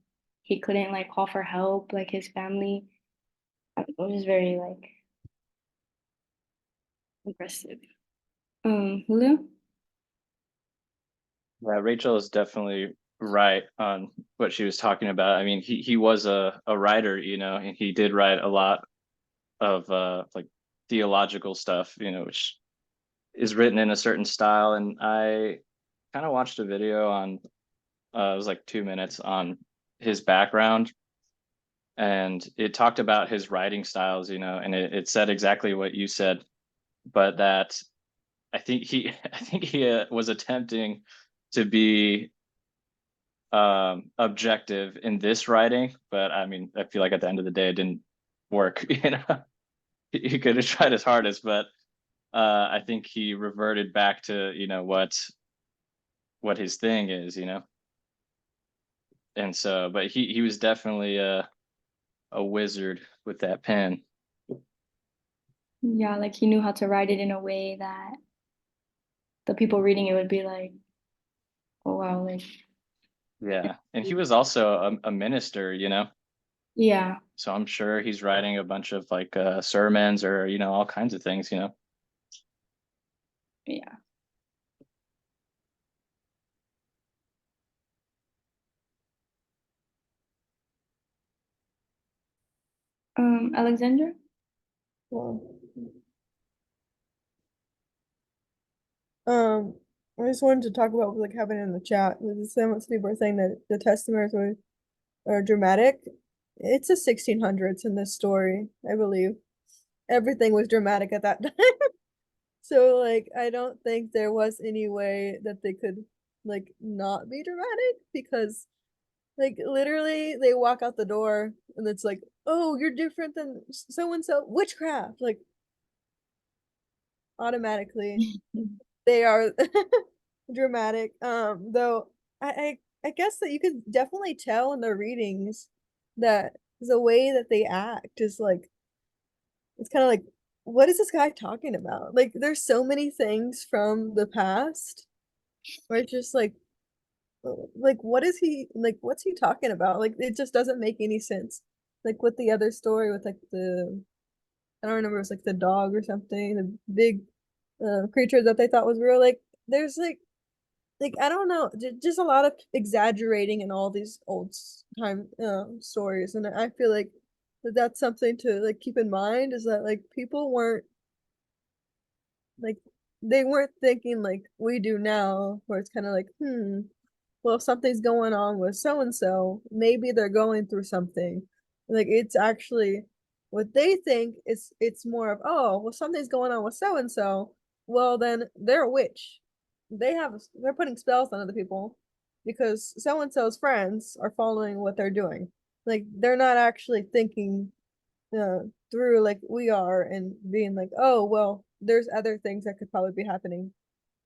he couldn't like call for help, like his family. It was just very like aggressive. Julio?
Yeah, Rachel is definitely right on what she was talking about. I mean, he was a writer, and he did write a lot of like theological stuff, which is written in a certain style. And I kind of watched a video on it was like 2 minutes on his background, and it talked about his writing styles, and it said exactly what you said, but that I think he was attempting to be objective in this writing, but I mean, I feel like at the end of the day it didn't work. He could have tried his hardest, but I think he reverted back to what his thing is, and so, but he was definitely a wizard with that pen.
Yeah, like he knew how to write it in a way that the people reading it would be like, oh wow, like
Yeah, and he was also a minister,
Yeah.
So I'm sure he's writing a bunch of like sermons or all kinds of things.
Yeah. Alexander?
Well, um, I just wanted to talk about what was like happening in the chat. There's so much people are saying that the testaments are dramatic. It's the 1600s in this story, I believe. Everything was dramatic at that time. So like I don't think there was any way that they could like not be dramatic because like literally they walk out the door and it's like, "Oh, you're different than so and so witchcraft." Like automatically they are dramatic. Though I guess that you could definitely tell in the readings that the way that they act is like it's kind of like what is this guy talking about? Like there's so many things from the past where it's just like what is he like what's he talking about? Like it just doesn't make any sense. Like with the other story with like the I don't remember, it was like the dog or something, the big creature that they thought was real. Like there's like I don't know, just a lot of exaggerating in all these old time stories, and I feel like that's something to like keep in mind is that like people weren't like they weren't thinking like we do now, where it's kind of like well, if something's going on with so and so, maybe they're going through something. Like it's actually what they think is it's more of, oh, well, something's going on with so and so. Well, then they're a witch. They're putting spells on other people because so and so's friends are following what they're doing. Like they're not actually thinking uh, through like we are and being like, oh, well, there's other things that could probably be happening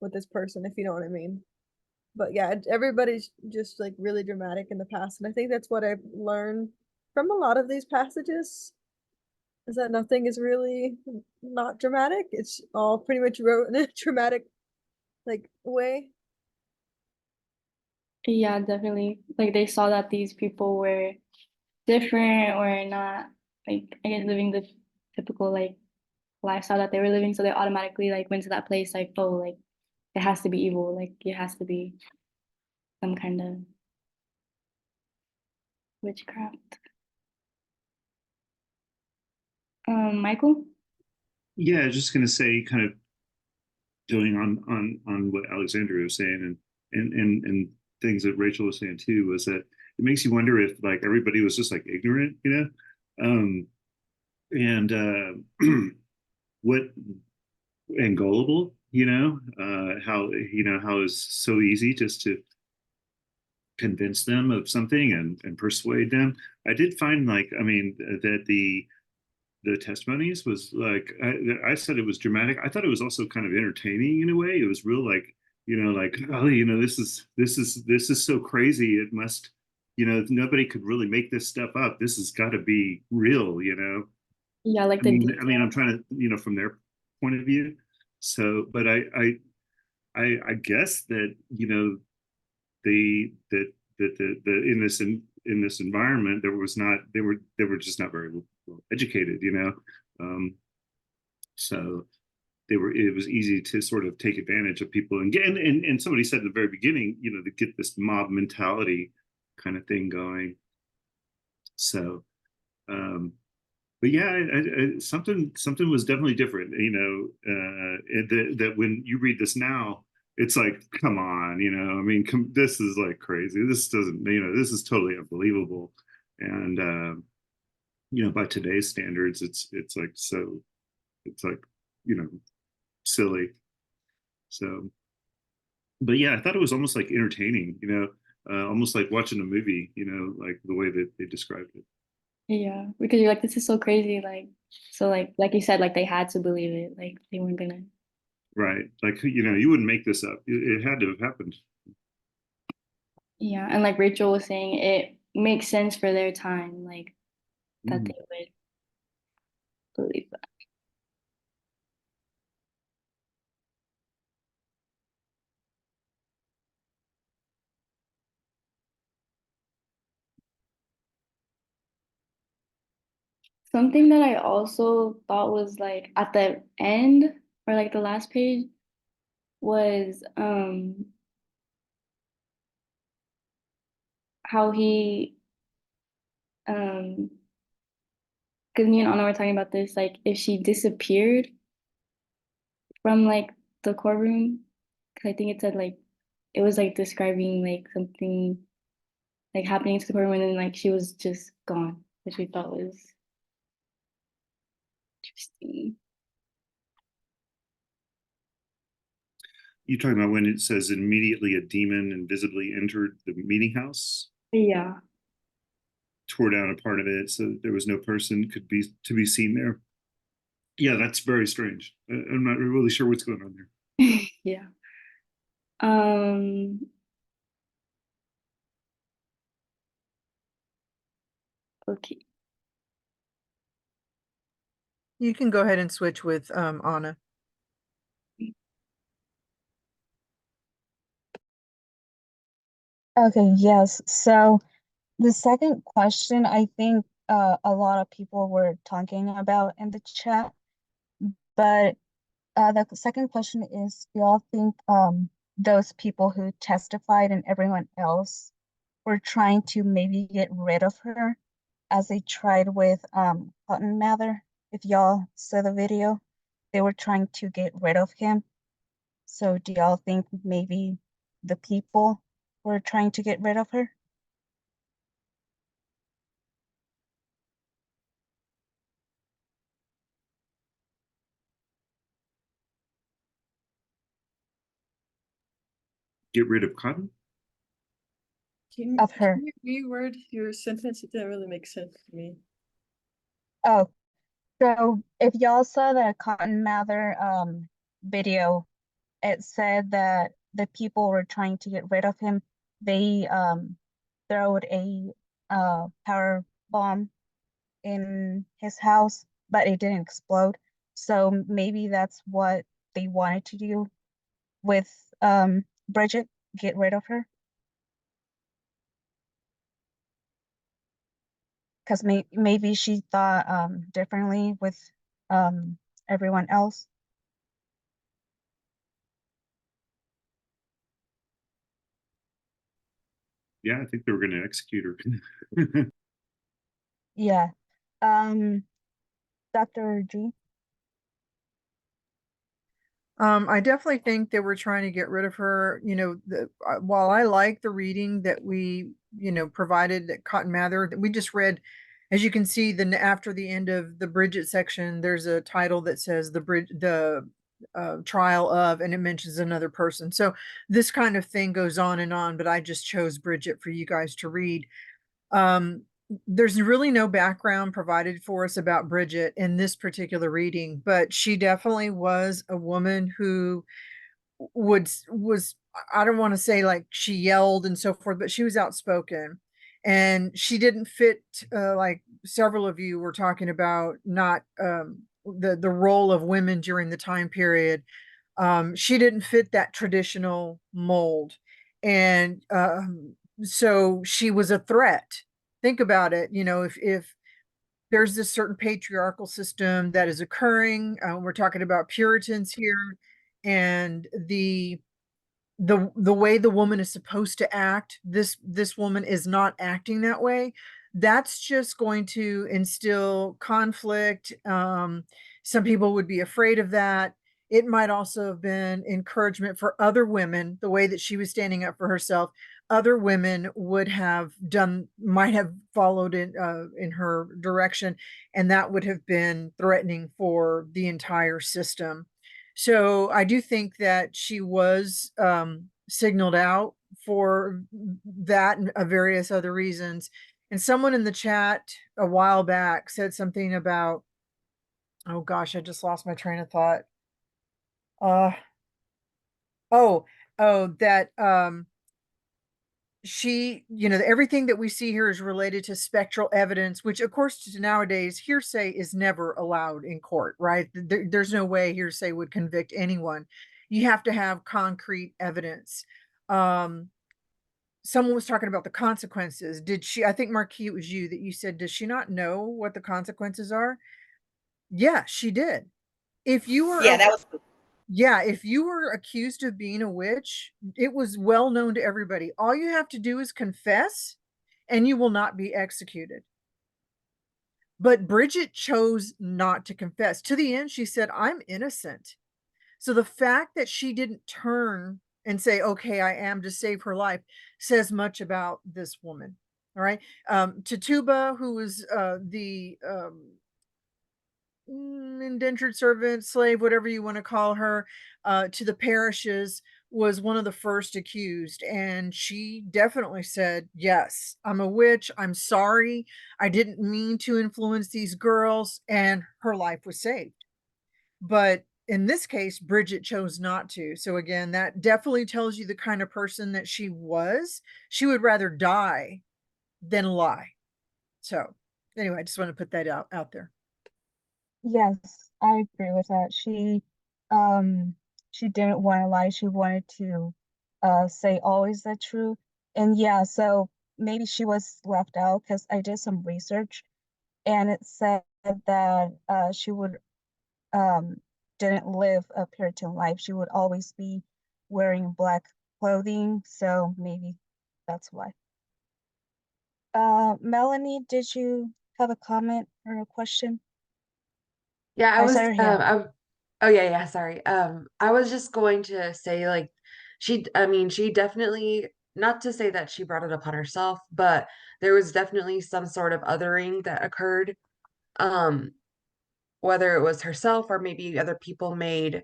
with this person, if you know what I mean. But yeah, everybody's just like really dramatic in the past. And I think that's what I've learned from a lot of these passages is that nothing is really not dramatic. It's all pretty much wrote in a dramatic like way.
Yeah, definitely. Like they saw that these people were different or not like I guess living the typical like lifestyle that they were living, so they automatically like went to that place like, oh, like it has to be evil, like it has to be some kind of witchcraft. Michael?
Yeah, just gonna say, kind of going on what Alexandria was saying, and things that Rachel was saying too, was that it makes you wonder if like everybody was just like ignorant, um, and what and gullible, how how it's so easy just to convince them of something and persuade them. I did find, like, I mean, that the testimonies was like, I said it was dramatic. I thought it was also kind of entertaining in a way. It was real, like, like, oh, this is so crazy. It must, nobody could really make this stuff up. This has got to be real.
Yeah, like
I
the
mean,
detail.
I'm trying to, from their point of view. So, but I guess that, that the in this environment, there was not they were just not very well educated, so it was easy to sort of take advantage of people and get, and somebody said at the very beginning, to get this mob mentality kind of thing going. So but yeah, something was definitely different, that when you read this now, it's like, come on, I mean, this is like crazy. This doesn't, this is totally unbelievable. And by today's standards, it's like, so it's like, you know silly. So, but yeah, I thought it was almost like entertaining, almost like watching a movie, like the way that they described it.
Yeah, because you're like, this is so crazy, like so like you said, like they had to believe it, like they weren't gonna.
Right, like, you wouldn't make this up. It had to have happened.
Yeah, and like Rachel was saying, it makes sense for their time, like that
Mhm.
they would believe that. Something that I also thought was like at the end or like the last page was how he because me and Anna were talking about this, like if she disappeared from like the courtroom, 'cause I think it said like it was like describing like something like happening to the courtroom and then like she was just gone, which we thought was interesting.
You talking about when it says immediately a demon invisibly entered the meeting house,
Yeah.
tore down a part of it, so there was no person could be to be seen there. Yeah, that's very strange. I'm not really sure what's going on there.
Yeah. Um, okay.
You can go ahead and switch with Anna.
Okay, yes. So the second question, I think a lot of people were talking about in the chat, but the second question is, do y'all think those people who testified and everyone else were trying to maybe get rid of her as they tried with Cotton Mather? If y'all saw the video, they were trying to get rid of him. So do y'all think maybe the people were trying to get rid of her?
Get rid of Cotton?
Of her.
Can you reword your sentence? It didn't really make sense to me.
Oh, so if y'all saw the Cotton Mather video, it said that the people were trying to get rid of him. They throwed a power bomb in his house, but it didn't explode. So maybe that's what they wanted to do with Bridget, get rid of her. Because maybe she thought differently with everyone else.
Yeah, I think they were going to execute her.
Yeah. Dr. G.
I definitely think they were trying to get rid of her. While I like the reading that we, provided at Cotton Mather, that we just read, as you can see, then after the end of the Bridget section, there's a title that says the trial of, and it mentions another person. So this kind of thing goes on, but I just chose Bridget for you guys to read. There's really no background provided for us about Bridget in this particular reading, but she definitely was a woman who was I don't want to say like she yelled and so forth, but she was outspoken, and she didn't fit like several of you were talking about, not the role of women during the time period. She didn't fit that traditional mold, and so she was a threat. Think about it. If there's this certain patriarchal system that is occurring, we're talking about Puritans here, and the way the woman is supposed to act, this woman is not acting that way. That's just going to instill conflict. Some people would be afraid of that. It might also have been encouragement for other women, the way that she was standing up for herself. Other women might have followed in her direction, and that would have been threatening for the entire system. So I do think that she was signaled out for that and various other reasons. And someone in the chat a while back said something about, oh gosh, I just lost my train of thought. Uh oh, that everything that we see here is related to spectral evidence, which of course to nowadays hearsay is never allowed in court, right? There's no way hearsay would convict anyone. You have to have concrete evidence. someone was talking about the consequences. Did she, I think Marquis, it was you that you said, does she not know what the consequences are? Yeah, she did. If you were,
Yeah, that was
yeah, if you were accused of being a witch, it was well known to everybody. All you have to do is confess and you will not be executed. But Bridget chose not to confess. To the end, she said, I'm innocent. So the fact that she didn't turn and say, okay, I am, to save her life, says much about this woman. All right. Tituba, who was the indentured servant, slave, whatever you want to call her, to the parishes, was one of the first accused. And she definitely said, yes, I'm a witch. I'm sorry. I didn't mean to influence these girls. And her life was saved. But in this case, Bridget chose not to. So again, that definitely tells you the kind of person that she was. She would rather die than lie. So anyway, I just want to put that out there.
Yes, I agree with that. Um, she didn't want to lie. She wanted to, say always the truth. And yeah, so maybe she was left out because I did some research and it said that, she would, um, didn't live a Puritan life. She would always be wearing black clothing. So maybe that's why. Melanie, did you have a comment or a question?
Yeah, I
I saw
was
your hand.
oh yeah, yeah, sorry. I was just going to say like I mean, she definitely, not to say that she brought it upon herself, but there was definitely some sort of othering that occurred. Um, whether it was herself or maybe other people made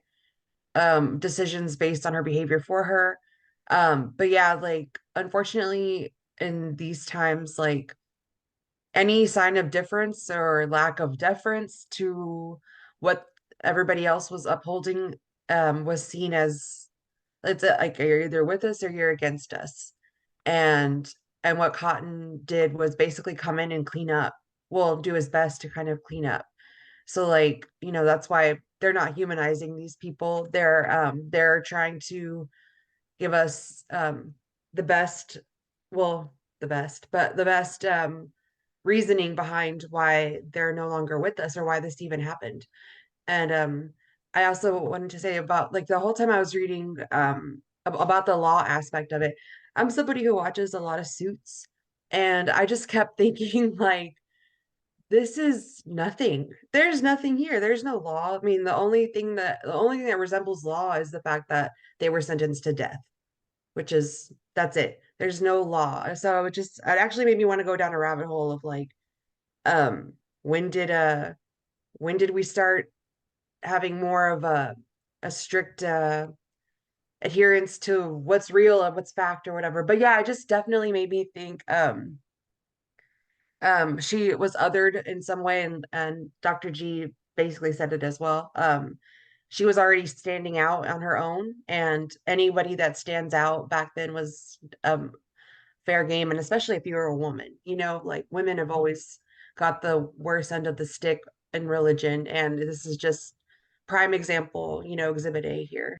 decisions based on her behavior for her. But yeah, like unfortunately in these times, like any sign of difference or lack of deference to what everybody else was upholding was seen as, like you're either with us or you're against us. And what Cotton did was basically come in and clean up, well, do his best to kind of clean up. So like, that's why they're not humanizing these people. They're trying to give us the best, well, the best, but the best reasoning behind why they're no longer with us or why this even happened. And I also wanted to say about, like, the whole time I was reading about the law aspect of it, I'm somebody who watches a lot of Suits, and I just kept thinking like, this is nothing. There's nothing here. There's no law. I mean, the only thing that resembles law is the fact that they were sentenced to death, that's it. There's no law. So it actually made me want to go down a rabbit hole of like, um, when did we start having more of a strict adherence to what's real and what's fact or whatever. But yeah, it just definitely made me think she was othered in some way, and Dr. G basically said it as well. She was already standing out on her own, and anybody that stands out back then was fair game. And especially if you were a woman, like women have always got the worst end of the stick in religion, and this is just prime example, exhibit A here.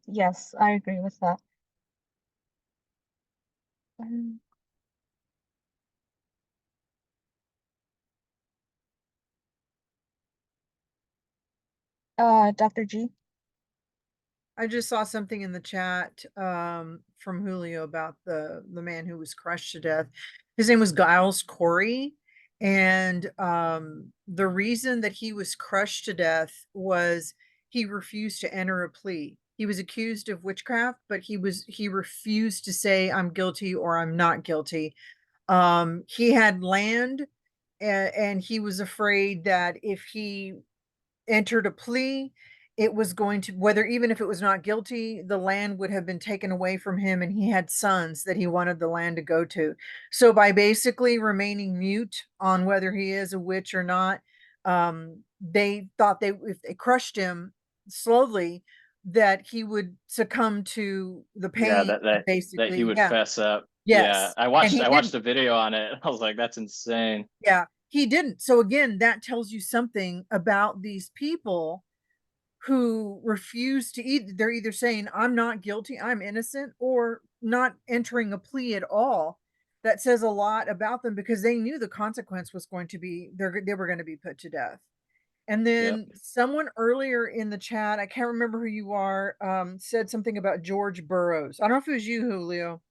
Yes, I agree with that. Um, Dr. G.
I just saw something in the chat from Julio about the man who was crushed to death. His name was Giles Corey, and the reason that he was crushed to death was he refused to enter a plea. He was accused of witchcraft, but he refused to say I'm guilty or I'm not guilty. He had land, and he was afraid that if he entered a plea, it was going to, whether even if it was not guilty, the land would have been taken away from him, and he had sons that he wanted the land to go to. So by basically remaining mute on whether he is a witch or not, they thought if they crushed him slowly, that he would succumb to the
Yeah,
pain,
that he
basically.
would
Yeah.
fess up. Yeah,
Yes. And he
I watched
didn't.
a video on it. I was like, that's insane.
Yeah, he didn't. So again, that tells you something about these people who refuse to eat. They're either saying, I'm not guilty, I'm innocent, or not entering a plea at all. That says a lot about them because they knew the consequence was going to be they were going to be put to death. And
Yep.
then someone earlier in the chat, I can't remember who you are, said something about George Burroughs. I don't know if it was you, Julio.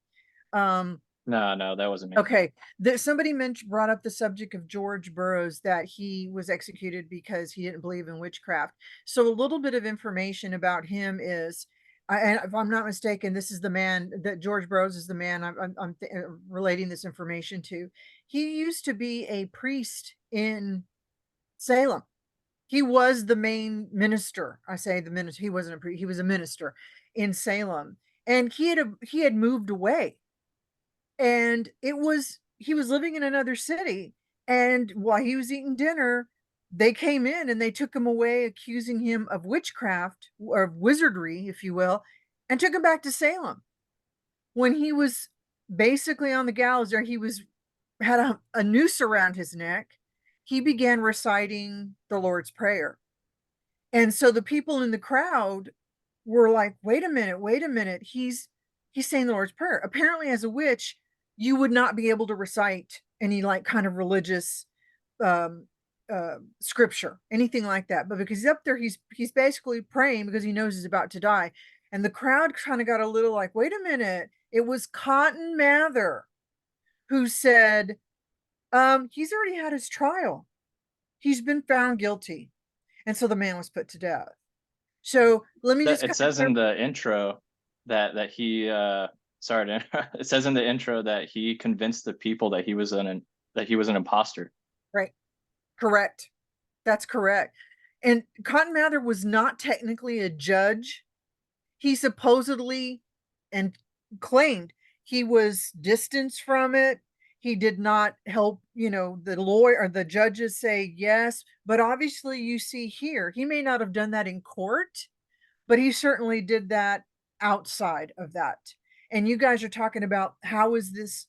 No, that wasn't me.
Okay, somebody brought up the subject of George Burroughs, that he was executed because he didn't believe in witchcraft. So a little bit of information about him is, and if I'm not mistaken, this is the man that George Burroughs is the man I'm relating this information to. He used to be a priest in Salem. He was the main minister. I say the minister. He wasn't a priest. He was a minister in Salem, and he had moved away, and he was living in another city, and while he was eating dinner, they came in and they took him away, accusing him of witchcraft or wizardry, if you will, and took him back to Salem. When he was basically on the gallows there, he was had a noose around his neck. He began reciting the Lord's Prayer, and so the people in the crowd were like, wait a minute, wait a minute. He's saying the Lord's Prayer. Apparently, as a witch, you would not be able to recite any like kind of religious um scripture, anything like that. But because he's up there, he's basically praying because he knows he's about to die. And the crowd kind of got a little like, wait a minute. It was Cotton Mather who said, he's already had his trial. He's been found guilty. And so the man was put to death. So let me just
It says in the intro that he sorry to interrupt. It says in the intro that he convinced the people that he was an imposter.
Right. Correct. That's correct. And Cotton Mather was not technically a judge. He supposedly and claimed he was distanced from it. He did not help, the lawyer or the judges say yes. But obviously, you see here, he may not have done that in court, but he certainly did that outside of that. And you guys are talking about how is this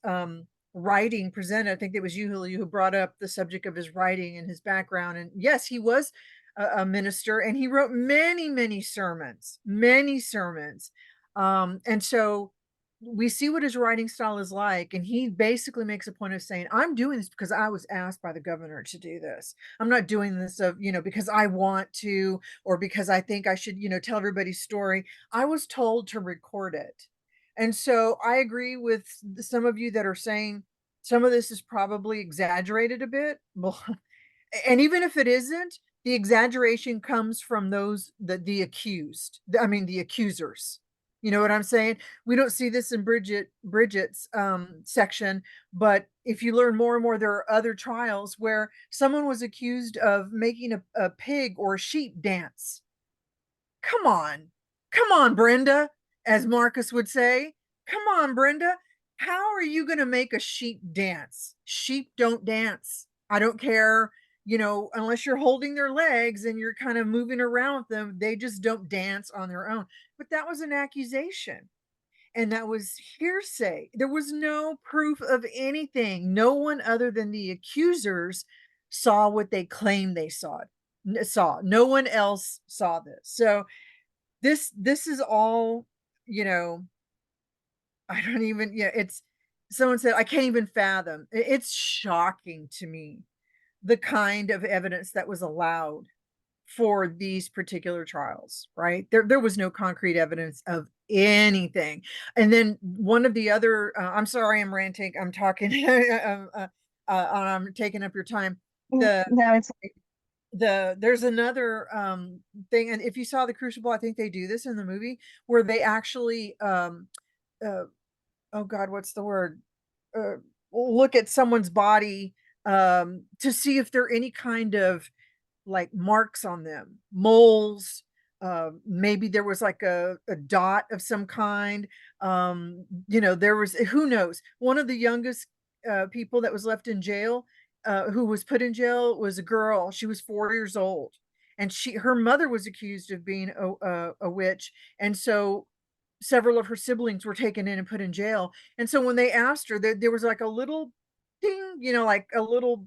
writing presented. I think it was you, Julio, who brought up the subject of his writing and his background. And yes, he was a minister, and he wrote many sermons, many sermons. And so we see what his writing style is like, and he basically makes a point of saying, I'm doing this because I was asked by the governor to do this. I'm not doing this because I want to, or because I think I should, tell everybody's story. I was told to record it. And so I agree with some of you that are saying some of this is probably exaggerated a bit. Well, and even if it isn't, the exaggeration comes from the accused. I mean, the accusers. You know what I'm saying? We don't see this in Bridget's section, but if you learn more and more, there are other trials where someone was accused of making a pig or a sheep dance. Come on, Brenda, as Marcus would say. Come on, Brenda. How are you going to make a sheep dance? Sheep don't dance. I don't care, unless you're holding their legs and you're kind of moving around with them, they just don't dance on their own. But that was an accusation. And that was hearsay. There was no proof of anything. No one other than the accusers saw what they claimed they saw. No one else saw this. So this is all, I don't even, it's, someone said, I can't even fathom. It's shocking to me, the kind of evidence that was allowed for these particular trials, right? There was no concrete evidence of anything. And then one of the other, I'm sorry, I'm ranting, I'm talking, I'm taking up your time.
No, it's
There's another thing, and if you saw The Crucible, I think they do this in the movie where they actually oh God, what's the word? Look at someone's body to see if there are any kind of like marks on them, moles. Maybe there was like a dot of some kind. There was, who knows? One of the youngest people that was left in jail, who was put in jail, was a girl. She was 4 years old, and her mother was accused of being a witch, and so several of her siblings were taken in and put in jail. And so when they asked her, there was like a little ding, like a little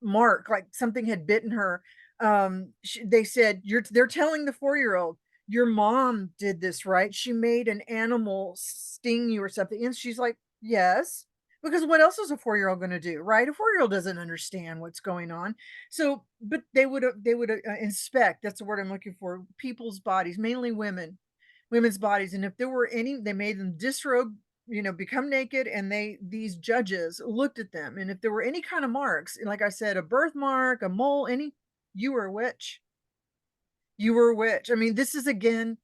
mark, like something had bitten her they said, they're telling the 4-year-old, your mom did this, right? She made an animal sting you or something. And she's like, yes, because what else is a 4-year-old going to do, right? A 4-year-old doesn't understand what's going on. So, but they would inspect, that's the word I'm looking for, people's bodies, mainly women's bodies. And if there were any, they made them disrobe, become naked, and these judges looked at them. And if there were any kind of marks, like I said, a birthmark, a mole, you were a witch. You were a witch. I mean, this is again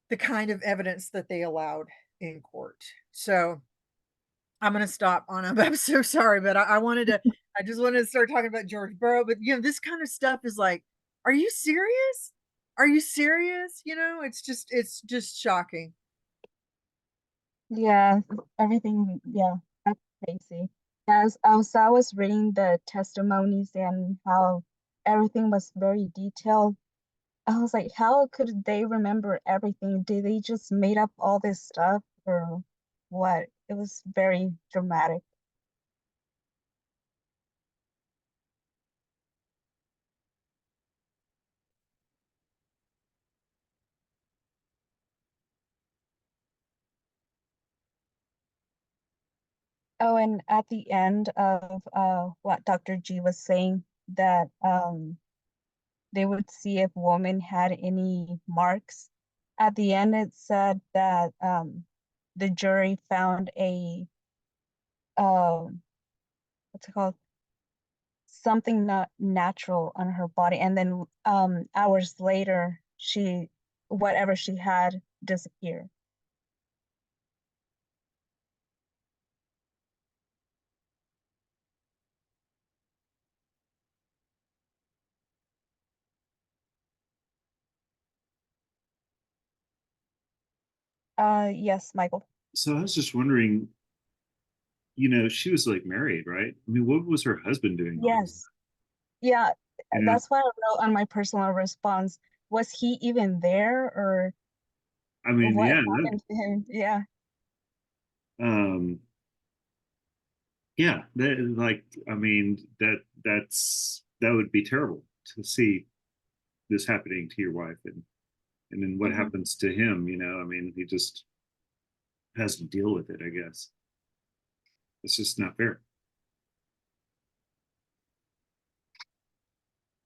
the kind of evidence that they allowed in court. So I'm gonna stop on them. I'm so sorry, but I just wanted to start talking about George Burrow. But this kind of stuff is like, are you serious? Are you serious? It's just shocking.
Yeah, everything, yeah, that's crazy. As I was reading the testimonies and how everything was very detailed, I was like, how could they remember everything? Did they just made up all this stuff or what? It was very dramatic. Oh, and at the end of what Dr. G was saying, that they would see if woman had any marks. At the end, it said that the jury found a what's it called? Something not natural on her body, and then hours later, whatever she had disappeared. Yes, Michael.
So I was just wondering, she was like married, right? I mean, what was her husband doing all this?
Yes. Yeah,
Yeah.
that's why I wrote on my personal response. Was he even there, or
I mean,
what
yeah,
happened to him? Yeah.
um, yeah, that, like, I mean, that would be terrible to see this happening to your wife, and then what
Mhm.
happens to him, I mean, he just has to deal with it, I guess. It's just not fair.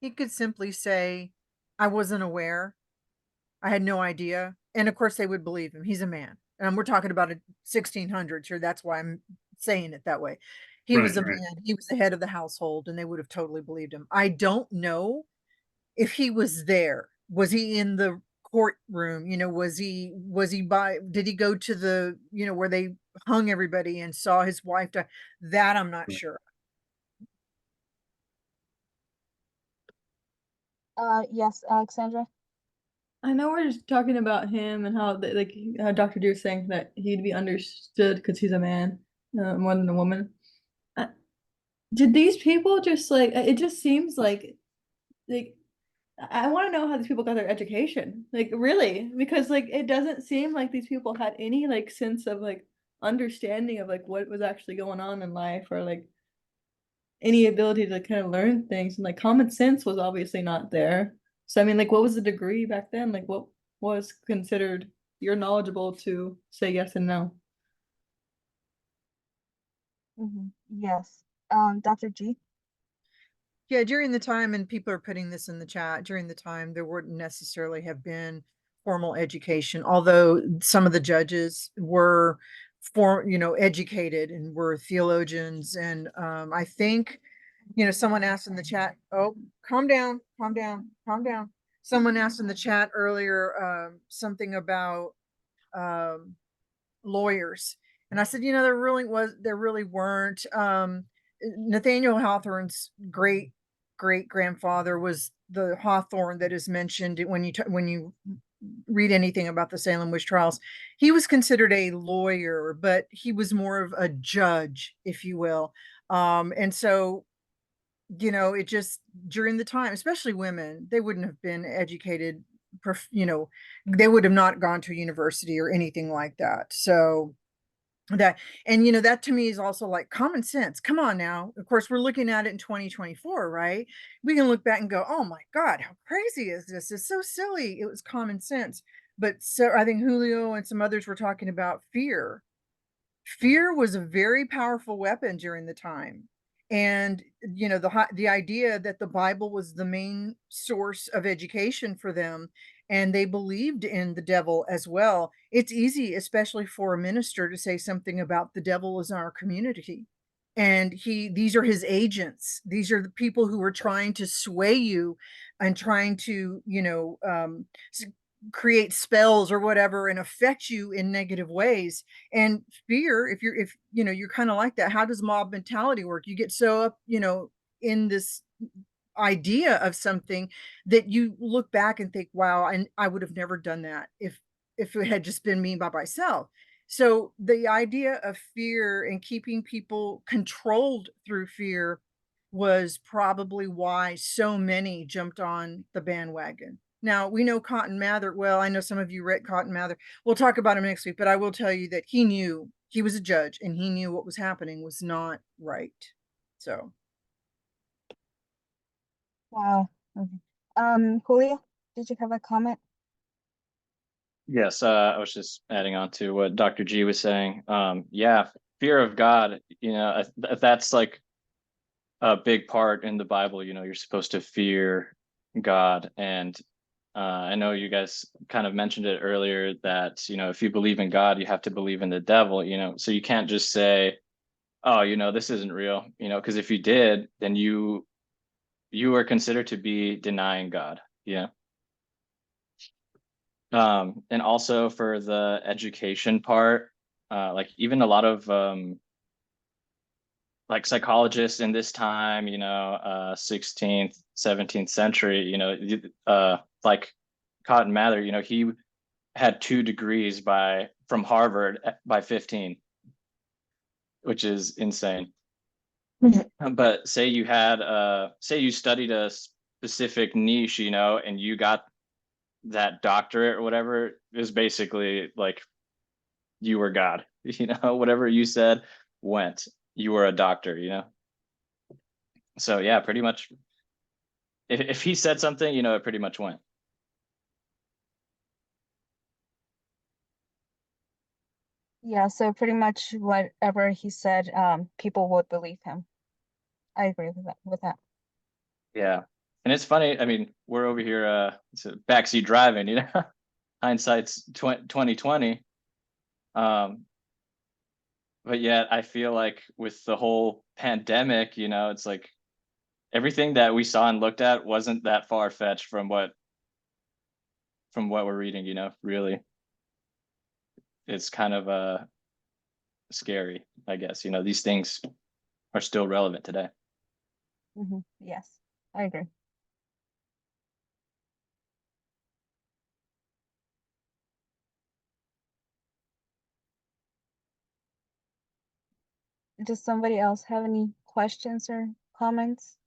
He could simply say, I wasn't aware. I had no idea. And of course they would believe him. He's a man. And we're talking about a 1600s here. That's why I'm saying it that way. He
Right,
was a
right.
man. He was the head of the household, and they would have totally believed him. I don't know if he was there. Was he in the courtroom? Was he by, did he go to the, where they hung everybody and saw his wife die? That I'm not
Right.
sure.
Yes, Alexandra.
I know we're just talking about him and how, like, Dr. Deere saying that he'd be understood because he's a man, more than a woman. Uh, did these people just like? It just seems like I want to know how these people got their education. Like, really, because like it doesn't seem like these people had any like sense of like understanding of like what was actually going on in life, or like any ability to kind of learn things. And like common sense was obviously not there. So I mean, like, what was the degree back then? Like, what was considered you're knowledgeable to say yes and no?
Yes. Dr. G.
Yeah, during the time, and people are putting this in the chat, during the time, there wouldn't necessarily have been formal education, although some of the judges were educated and were theologians. And I think, someone asked in the chat, oh, calm down, calm down, calm down. Someone asked in the chat earlier something about um, lawyers. And I said, there really weren't. Nathaniel Hawthorne's great grandfather was the Hawthorne that is mentioned when you read anything about the Salem witch trials. He was considered a lawyer, but he was more of a judge, if you will. And so, it just, during the time, especially women, they wouldn't have been educated, they would have not gone to university or anything like that. So That, and that to me is also like common sense. Come on now. Of course, we're looking at it in 2024, right? We can look back and go, oh my God, how crazy is this? It's so silly. It was common sense. But so I think Julio and some others were talking about fear. Fear was a very powerful weapon during the time. And the idea that the Bible was the main source of education for them, and they believed in the devil as well. It's easy, especially for a minister, to say something about the devil is in our community, and these are his agents. These are the people who are trying to sway you and trying to create spells or whatever and affect you in negative ways. And fear, if you're kind of like that, how does mob mentality work? You get so up in this idea of something that you look back and think, wow, and I would have never done that if it had just been me by myself. So the idea of fear and keeping people controlled through fear was probably why so many jumped on the bandwagon. Now, we know Cotton Mather. Well, I know some of you read Cotton Mather. We'll talk about him next week, but I will tell you that he knew, he was a judge, and he knew what was happening was not right. So,
Wow. Okay. Julio, did you have a comment?
Yes, I was just adding on to what Dr. G was saying. Yeah, fear of God, that's like a big part in the Bible. You're supposed to fear God. And I know you guys kind of mentioned it earlier that, if you believe in God, you have to believe in the devil, so you can't just say, oh, this isn't real, because if you did, then you are considered to be denying God. Yeah. And also for the education part, like even a lot of like psychologists in this time, 16th, 17th century, like Cotton Mather, he had 2 degrees from Harvard by 15, which is insane. But say you studied a specific niche, and you got that doctorate or whatever, it was basically like you were God, whatever you said went, you were a doctor. So yeah, pretty much if he said something, it pretty much went.
Yeah, so pretty much whatever he said, people would believe him. I agree with that.
Yeah. And it's funny, I mean, we're over here backseat driving, hindsight's 2020. But yet I feel like with the whole pandemic, it's like everything that we saw and looked at wasn't that far fetched from what we're reading, really. It's kind of scary, I guess. These things are still relevant today.
Yes, I agree. Does somebody else have any questions or comments?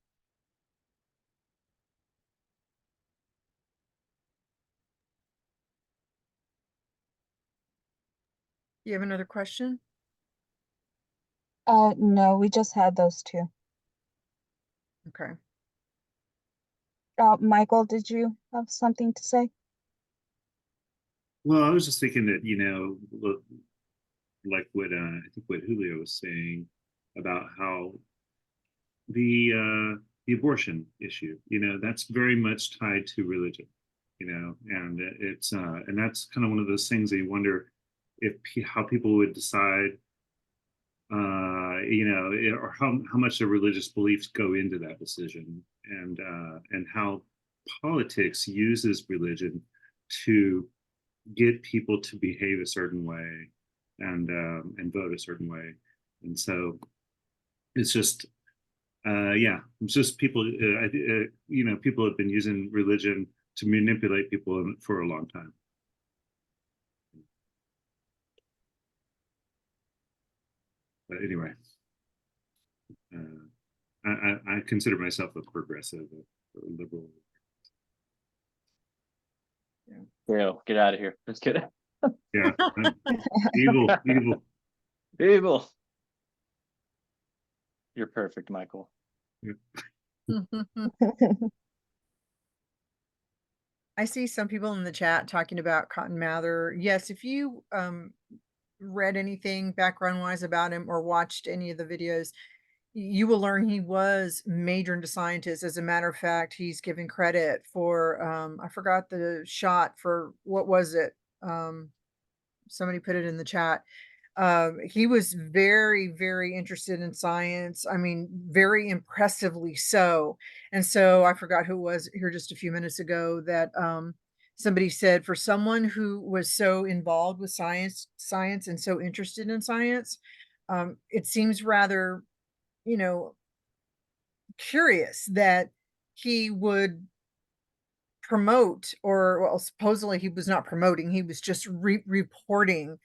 you have another question?
No, we just had those 2.
Okay.
Michael, did you have something to say?
Well, I was just thinking that, look, like what I think what Julio was saying about how the abortion issue, that's very much tied to religion, and it's and that's kind of one of those things that you wonder if how people would decide, or how much their religious beliefs go into that decision, and how politics uses religion to get people to behave a certain way and vote a certain way, and so it's just yeah, it's just people. People have been using religion to manipulate people for a long time. But anyway, I consider myself a progressive, a liberal.
Real, get out of here. Let's get it.
Yeah, evil, evil.
People. You're perfect, Michael.
I see some people in the chat talking about Cotton Mather. Yes, if you read anything background wise about him or watched any of the videos, you will learn he was majoring to scientist. As a matter of fact, he's given credit for I forgot the shot for what was it? Somebody put it in the chat. He was very, very interested in science. I mean, very impressively so. And so I forgot who it was here just a few minutes ago that somebody said for someone who was so involved with science and so interested in science, it seems rather, you know, curious that he would promote, or well, supposedly he was not promoting, he was just reporting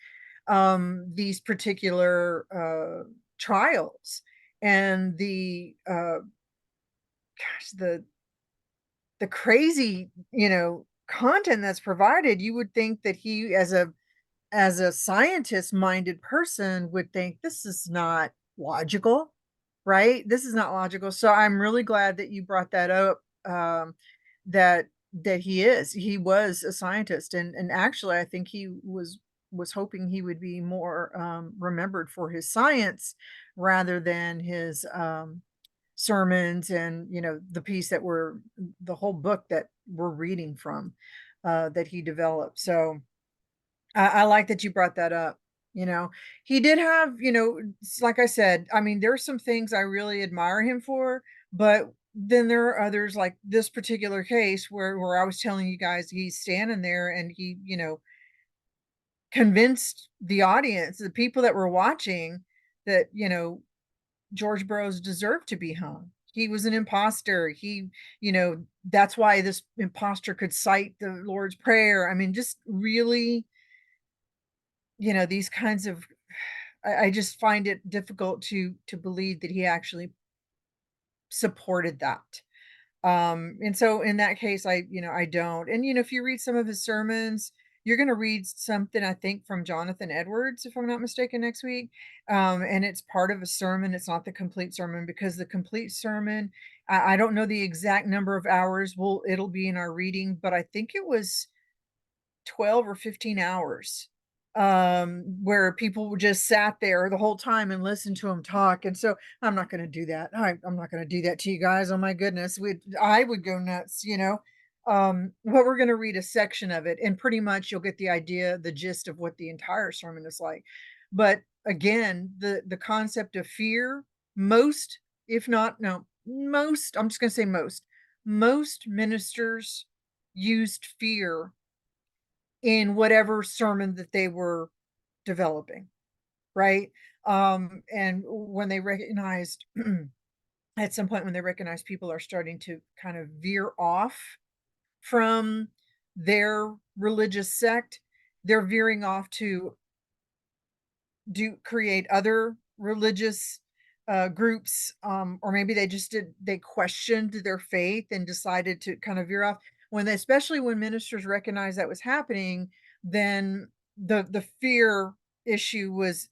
these particular trials and the gosh, the crazy, content that's provided. You would think that he, as a scientist minded person, would think this is not logical, right? This is not logical. So I'm really glad that you brought that up. That he was a scientist, and actually I think he was hoping he would be more remembered for his science rather than his sermons, and the piece that we're the whole book that we're reading from, that he developed. So I like that you brought that up. He did have, like I said, I mean, there's some things I really admire him for, but then there are others like this particular case where I was telling you guys he's standing there and he, convinced the audience, the people that were watching, that, George Burroughs deserved to be hung. He was an imposter. That's why this imposter could cite the Lord's Prayer. I mean, just really, these kinds of, I just find it difficult to believe that he actually supported that. And so in that case, I don't. And if you read some of his sermons, you're going to read something, I think, from Jonathan Edwards, if I'm not mistaken, next week. And it's part of a sermon. It's not the complete sermon, because the complete sermon, I don't know the exact number of hours. It'll be in our reading, but I think it was 12 or 15 hours, where people just sat there the whole time and listened to him talk. And so I'm not going to do that. I'm not going to do that to you guys. Oh my goodness. I would go nuts, but we're going to read a section of it, and pretty much you'll get the idea, the gist of what the entire sermon is like. But again, the concept of fear, most, if not, no, most, I'm just going to say most ministers used fear in whatever sermon that they were developing, right? And when they recognized at some point, when they recognized people are starting to kind of veer off from their religious sect, they're veering off to create other religious groups, or maybe they questioned their faith and decided to kind of veer off. Especially when ministers recognized that was happening, then the fear issue was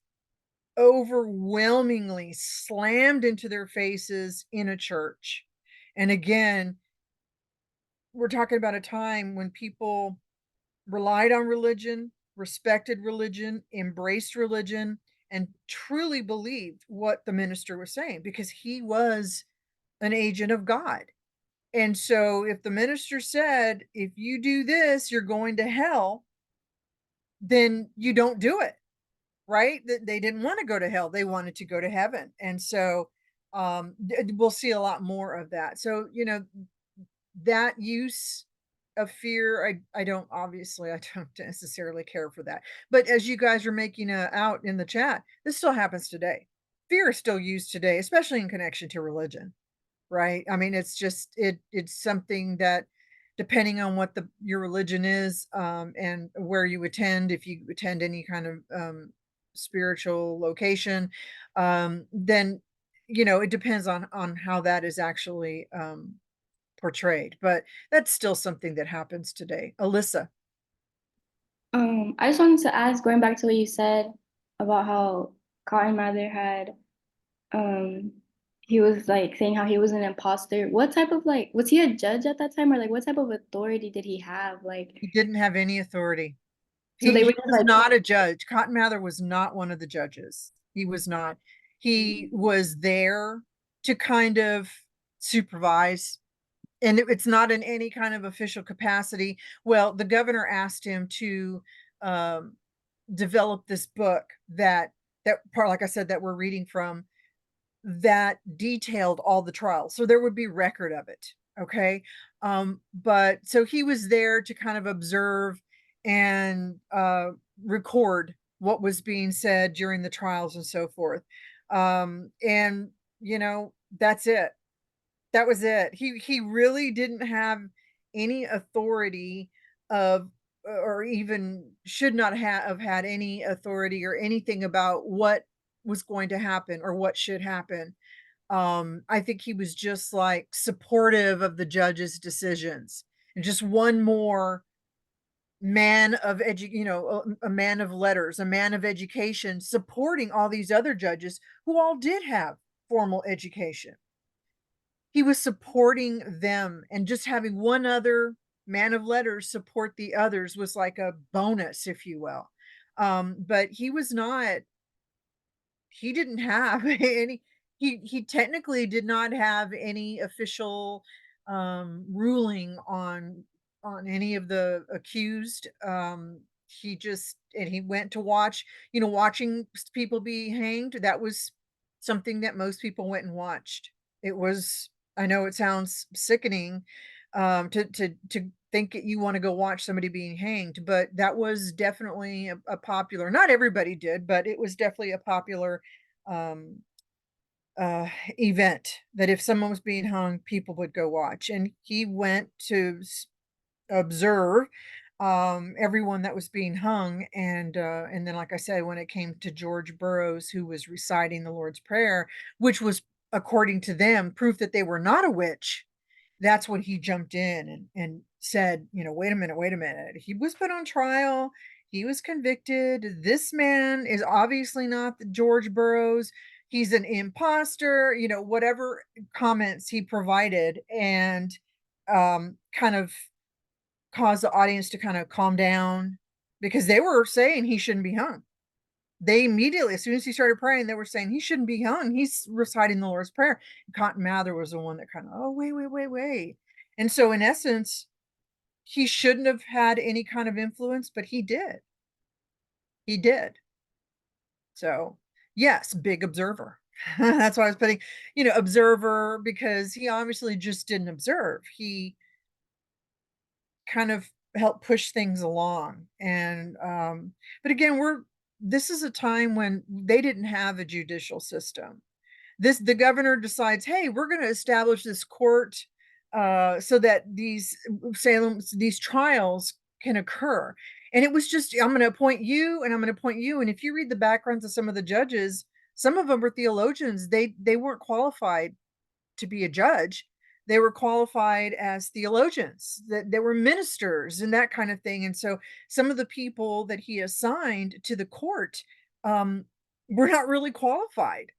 overwhelmingly slammed into their faces in a church. And again, we're talking about a time when people relied on religion, respected religion, embraced religion, and truly believed what the minister was saying, because he was an agent of God. And so if the minister said, if you do this, you're going to hell, then you don't do it, right? They didn't want to go to hell. They wanted to go to heaven. And so we'll see a lot more of that. So, that use of fear, I don't, obviously I don't necessarily care for that. But as you guys are making out in the chat, this still happens today. Fear is still used today, especially in connection to religion, right? I mean, it's something that, depending on what your religion is, and where you attend, if you attend any kind of spiritual location, then it depends on how that is actually portrayed. But that's still something that happens today. Alyssa.
I just wanted to ask, going back to what you said about how Cotton Mather had he was like saying how he was an imposter. What type of like was he a judge at that time, or like what type of authority did he have? Like,
He didn't have any authority.
so they
He
were just
was
like,
not a judge. Cotton Mather was not one of the judges. He was not. He was there to kind of supervise, and it's not in any kind of official capacity. Well, the governor asked him to um, develop this book that part, like I said, that we're reading from, that detailed all the trials. So there would be record of it. Okay. But so he was there to kind of observe and record what was being said during the trials and so forth. And that's it. That was it. He really didn't have any authority of, or even should not have had any authority or anything about what was going to happen or what should happen. I think he was just like supportive of the judge's decisions, and just one more man of a man of letters, a man of education, supporting all these other judges who all did have formal education. He was supporting them, and just having one other man of letters support the others was like a bonus, if you will. But he didn't have any, he technically did not have any official ruling on any of the accused. He just, and he went to watch, watching people be hanged. That was something that most people went and watched. It was, I know it sounds sickening to think that you want to go watch somebody being hanged, but that was definitely a popular, not everybody did, but it was definitely a popular um event, that if someone was being hung, people would go watch. And he went to observe everyone that was being hung. And then, like I said, when it came to George Burroughs, who was reciting the Lord's Prayer, which was, according to them, proof that they were not a witch, that's when he jumped in and said, wait a minute, wait a minute. He was put on trial. He was convicted. This man is obviously not the George Burroughs. He's an imposter, whatever comments he provided, and kind of caused the audience to kind of calm down, because they were saying he shouldn't be hung. They immediately, as soon as he started praying, they were saying he shouldn't be hung. He's reciting the Lord's Prayer. And Cotton Mather was the one that kind of, oh, wait, wait, wait, wait. And so, in essence, he shouldn't have had any kind of influence, but he did. He did. So, yes, big observer. That's why I was putting, observer, because he obviously just didn't observe. He kind of helped push things along. And, but again, this is a time when they didn't have a judicial system. The governor decides, hey, we're going to establish this court so that these trials can occur. And it was just, I'm going to appoint you, and I'm going to appoint you. And if you read the backgrounds of some of the judges, some of them were theologians. They weren't qualified to be a judge. They were qualified as theologians, that they were ministers and that kind of thing. And so some of the people that he assigned to the court um, were not really qualified.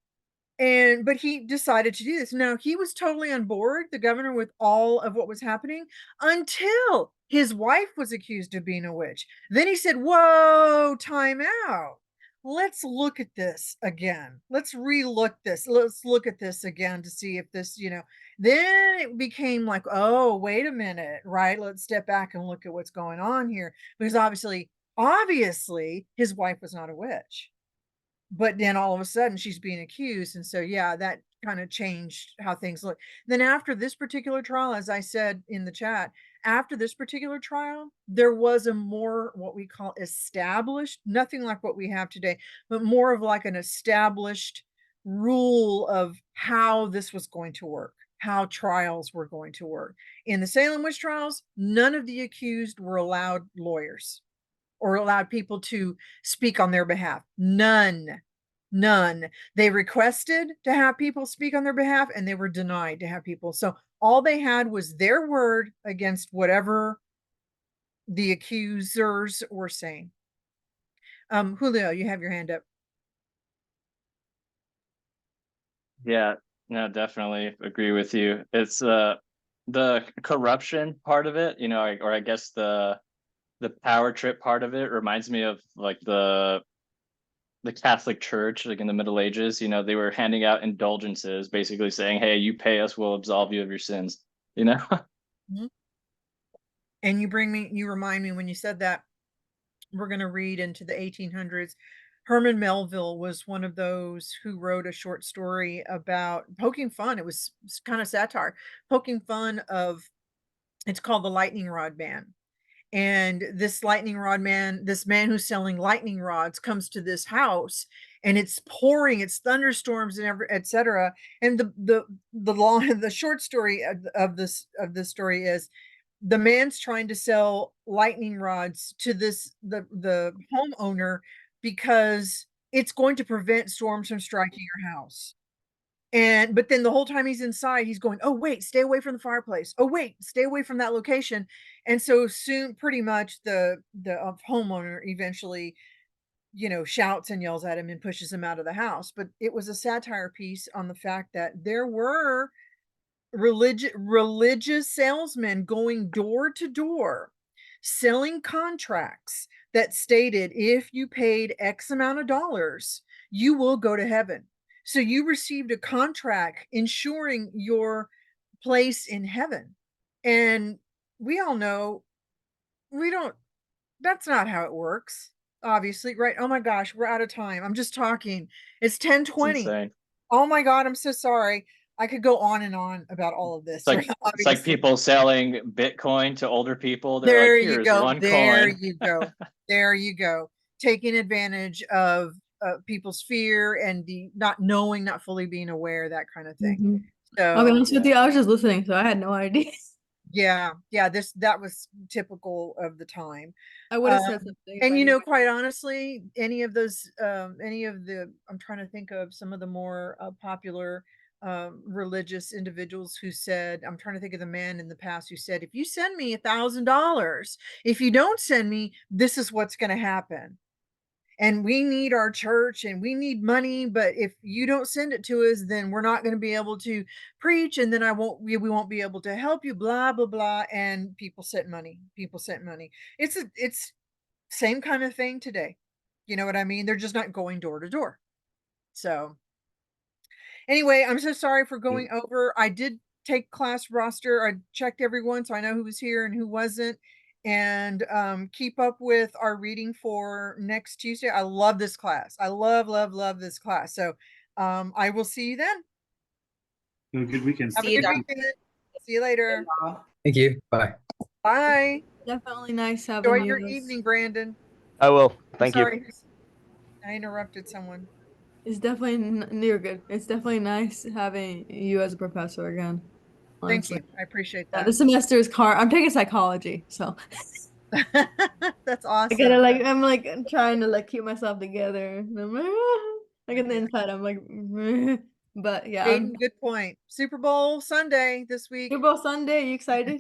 But he decided to do this. Now, he was totally on board, the governor, with all of what was happening, until his wife was accused of being a witch. Then he said, whoa, time out. Let's look at this again. Let's relook this. Let's look at this again to see if this, then it became like, oh, wait a minute, right? Let's step back and look at what's going on here. Because obviously, his wife was not a witch. But then all of a sudden she's being accused. And so, yeah, that kind of changed how things look. Then after this particular trial, as I said in the chat, after this particular trial, there was a more, what we call, established, nothing like what we have today, but more of like an established rule of how this was going to work, how trials were going to work. In the Salem witch trials, none of the accused were allowed lawyers or allowed people to speak on their behalf. None. They requested to have people speak on their behalf, and they were denied to have people. So all they had was their word against whatever the accusers were saying. Julio, you have your hand up.
Yeah, no, definitely agree with you. It's the corruption part of it, you know, or I guess the power trip part of it reminds me of like the Catholic Church, like in the Middle Ages, you know, they were handing out indulgences, basically saying, "Hey, you pay us, we'll absolve you of your sins." You know?
Mhm. And you remind me when you said that, we're going to read into the 1800s. Herman Melville was one of those who wrote a short story about poking fun. It was kind of satire, poking fun of, it's called The Lightning Rod Man. And this lightning rod man, this man who's selling lightning rods, comes to this house, and it's pouring, it's thunderstorms and etc. And the long the short story of this story is, the man's trying to sell lightning rods to the homeowner because it's going to prevent storms from striking your house. And but then the whole time he's inside, he's going, "Oh, wait, stay away from the fireplace. Oh, wait, stay away from that location." And so soon, pretty much the homeowner eventually, shouts and yells at him and pushes him out of the house. But it was a satire piece on the fact that there were religious salesmen going door to door selling contracts that stated, if you paid X amount of dollars, you will go to heaven. So you received a contract ensuring your place in heaven. And we all know, we don't that's not how it works, obviously, right? Oh my gosh, we're out of time. I'm just talking. It's
It's
10:20.
insane.
Oh my god, I'm so sorry. I could go on and on about all of this, right?
It's like
Obviously.
people selling Bitcoin to older people. They're like,
There you
"Here's
go.
one
There
coin."
you go. There you go. Taking advantage of people's fear and the not knowing, not fully being aware, that kind of thing.
Mhm. I'll be
So
honest with you, I was just listening, so I had no idea.
yeah, that was typical of the time.
I would have said something if
And
I knew.
quite honestly, any of the, I'm trying to think of some of the more popular religious individuals who said, I'm trying to think of the man in the past who said, if you send me $1,000, if you don't send me, this is what's going to happen. And we need our church and we need money, but if you don't send it to us, then we're not going to be able to preach, and then we won't be able to help you, blah blah blah. And people sent money. It's same kind of thing today. You know what I mean? They're just not going door to door. So anyway, I'm so sorry for going over. I did take class roster. I checked everyone so I know who was here and who wasn't. And keep up with our reading for next Tuesday. I love this class. I love, love, love this class. So I will see you then.
Have a good weekend.
Have a
See you,
good
Doc.
weekend. See you later.
Thank you. Bye.
Bye.
Definitely nice
Enjoy
having
your
you.
evening, Brandon.
I will.
I'm
Thank you.
sorry. I interrupted someone.
It's definitely you're good. It's definitely nice having you as a professor again.
Thank
Honestly,
you. I appreciate
yeah.
that.
This semester is I'm taking psychology, so
That's
I gotta
awesome.
I'm like trying to like keep myself together. And I'm like, like on the inside, I'm like, but yeah, I'm
Aiden, good point. Super Bowl Sunday this week.
Super Bowl Sunday. You excited?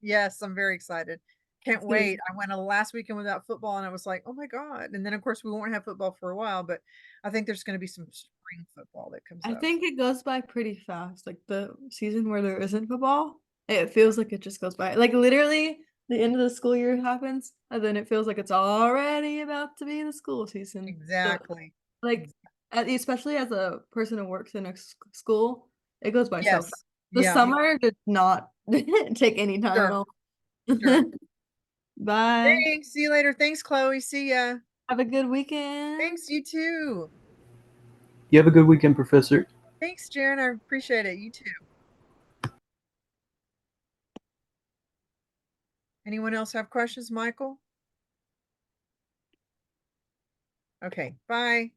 Yes, I'm very excited. Can't
It's gonna
wait. I went a last weekend without football and I was like, oh my God. And then of course we won't have football for a while, but I think there's going to be some spring football that comes
I
up.
think it goes by pretty fast. Like the season where there isn't football, it feels like it just goes by. Like literally, the end of the school year happens, and then it feels like it's already about to be the school season. So,
Exactly.
like, especially as a person who works in a school, it goes by so fast.
Yes.
The
Yeah.
summer did not take any time at
Sure.
all.
Sure.
Bye.
Thanks. See you later. Thanks, Chloe. See ya.
Have a good weekend.
Thanks, you too.
You have a good weekend, Professor.
Thanks, Jaren. I appreciate it. You too. Anyone else have questions, Michael? Okay, bye.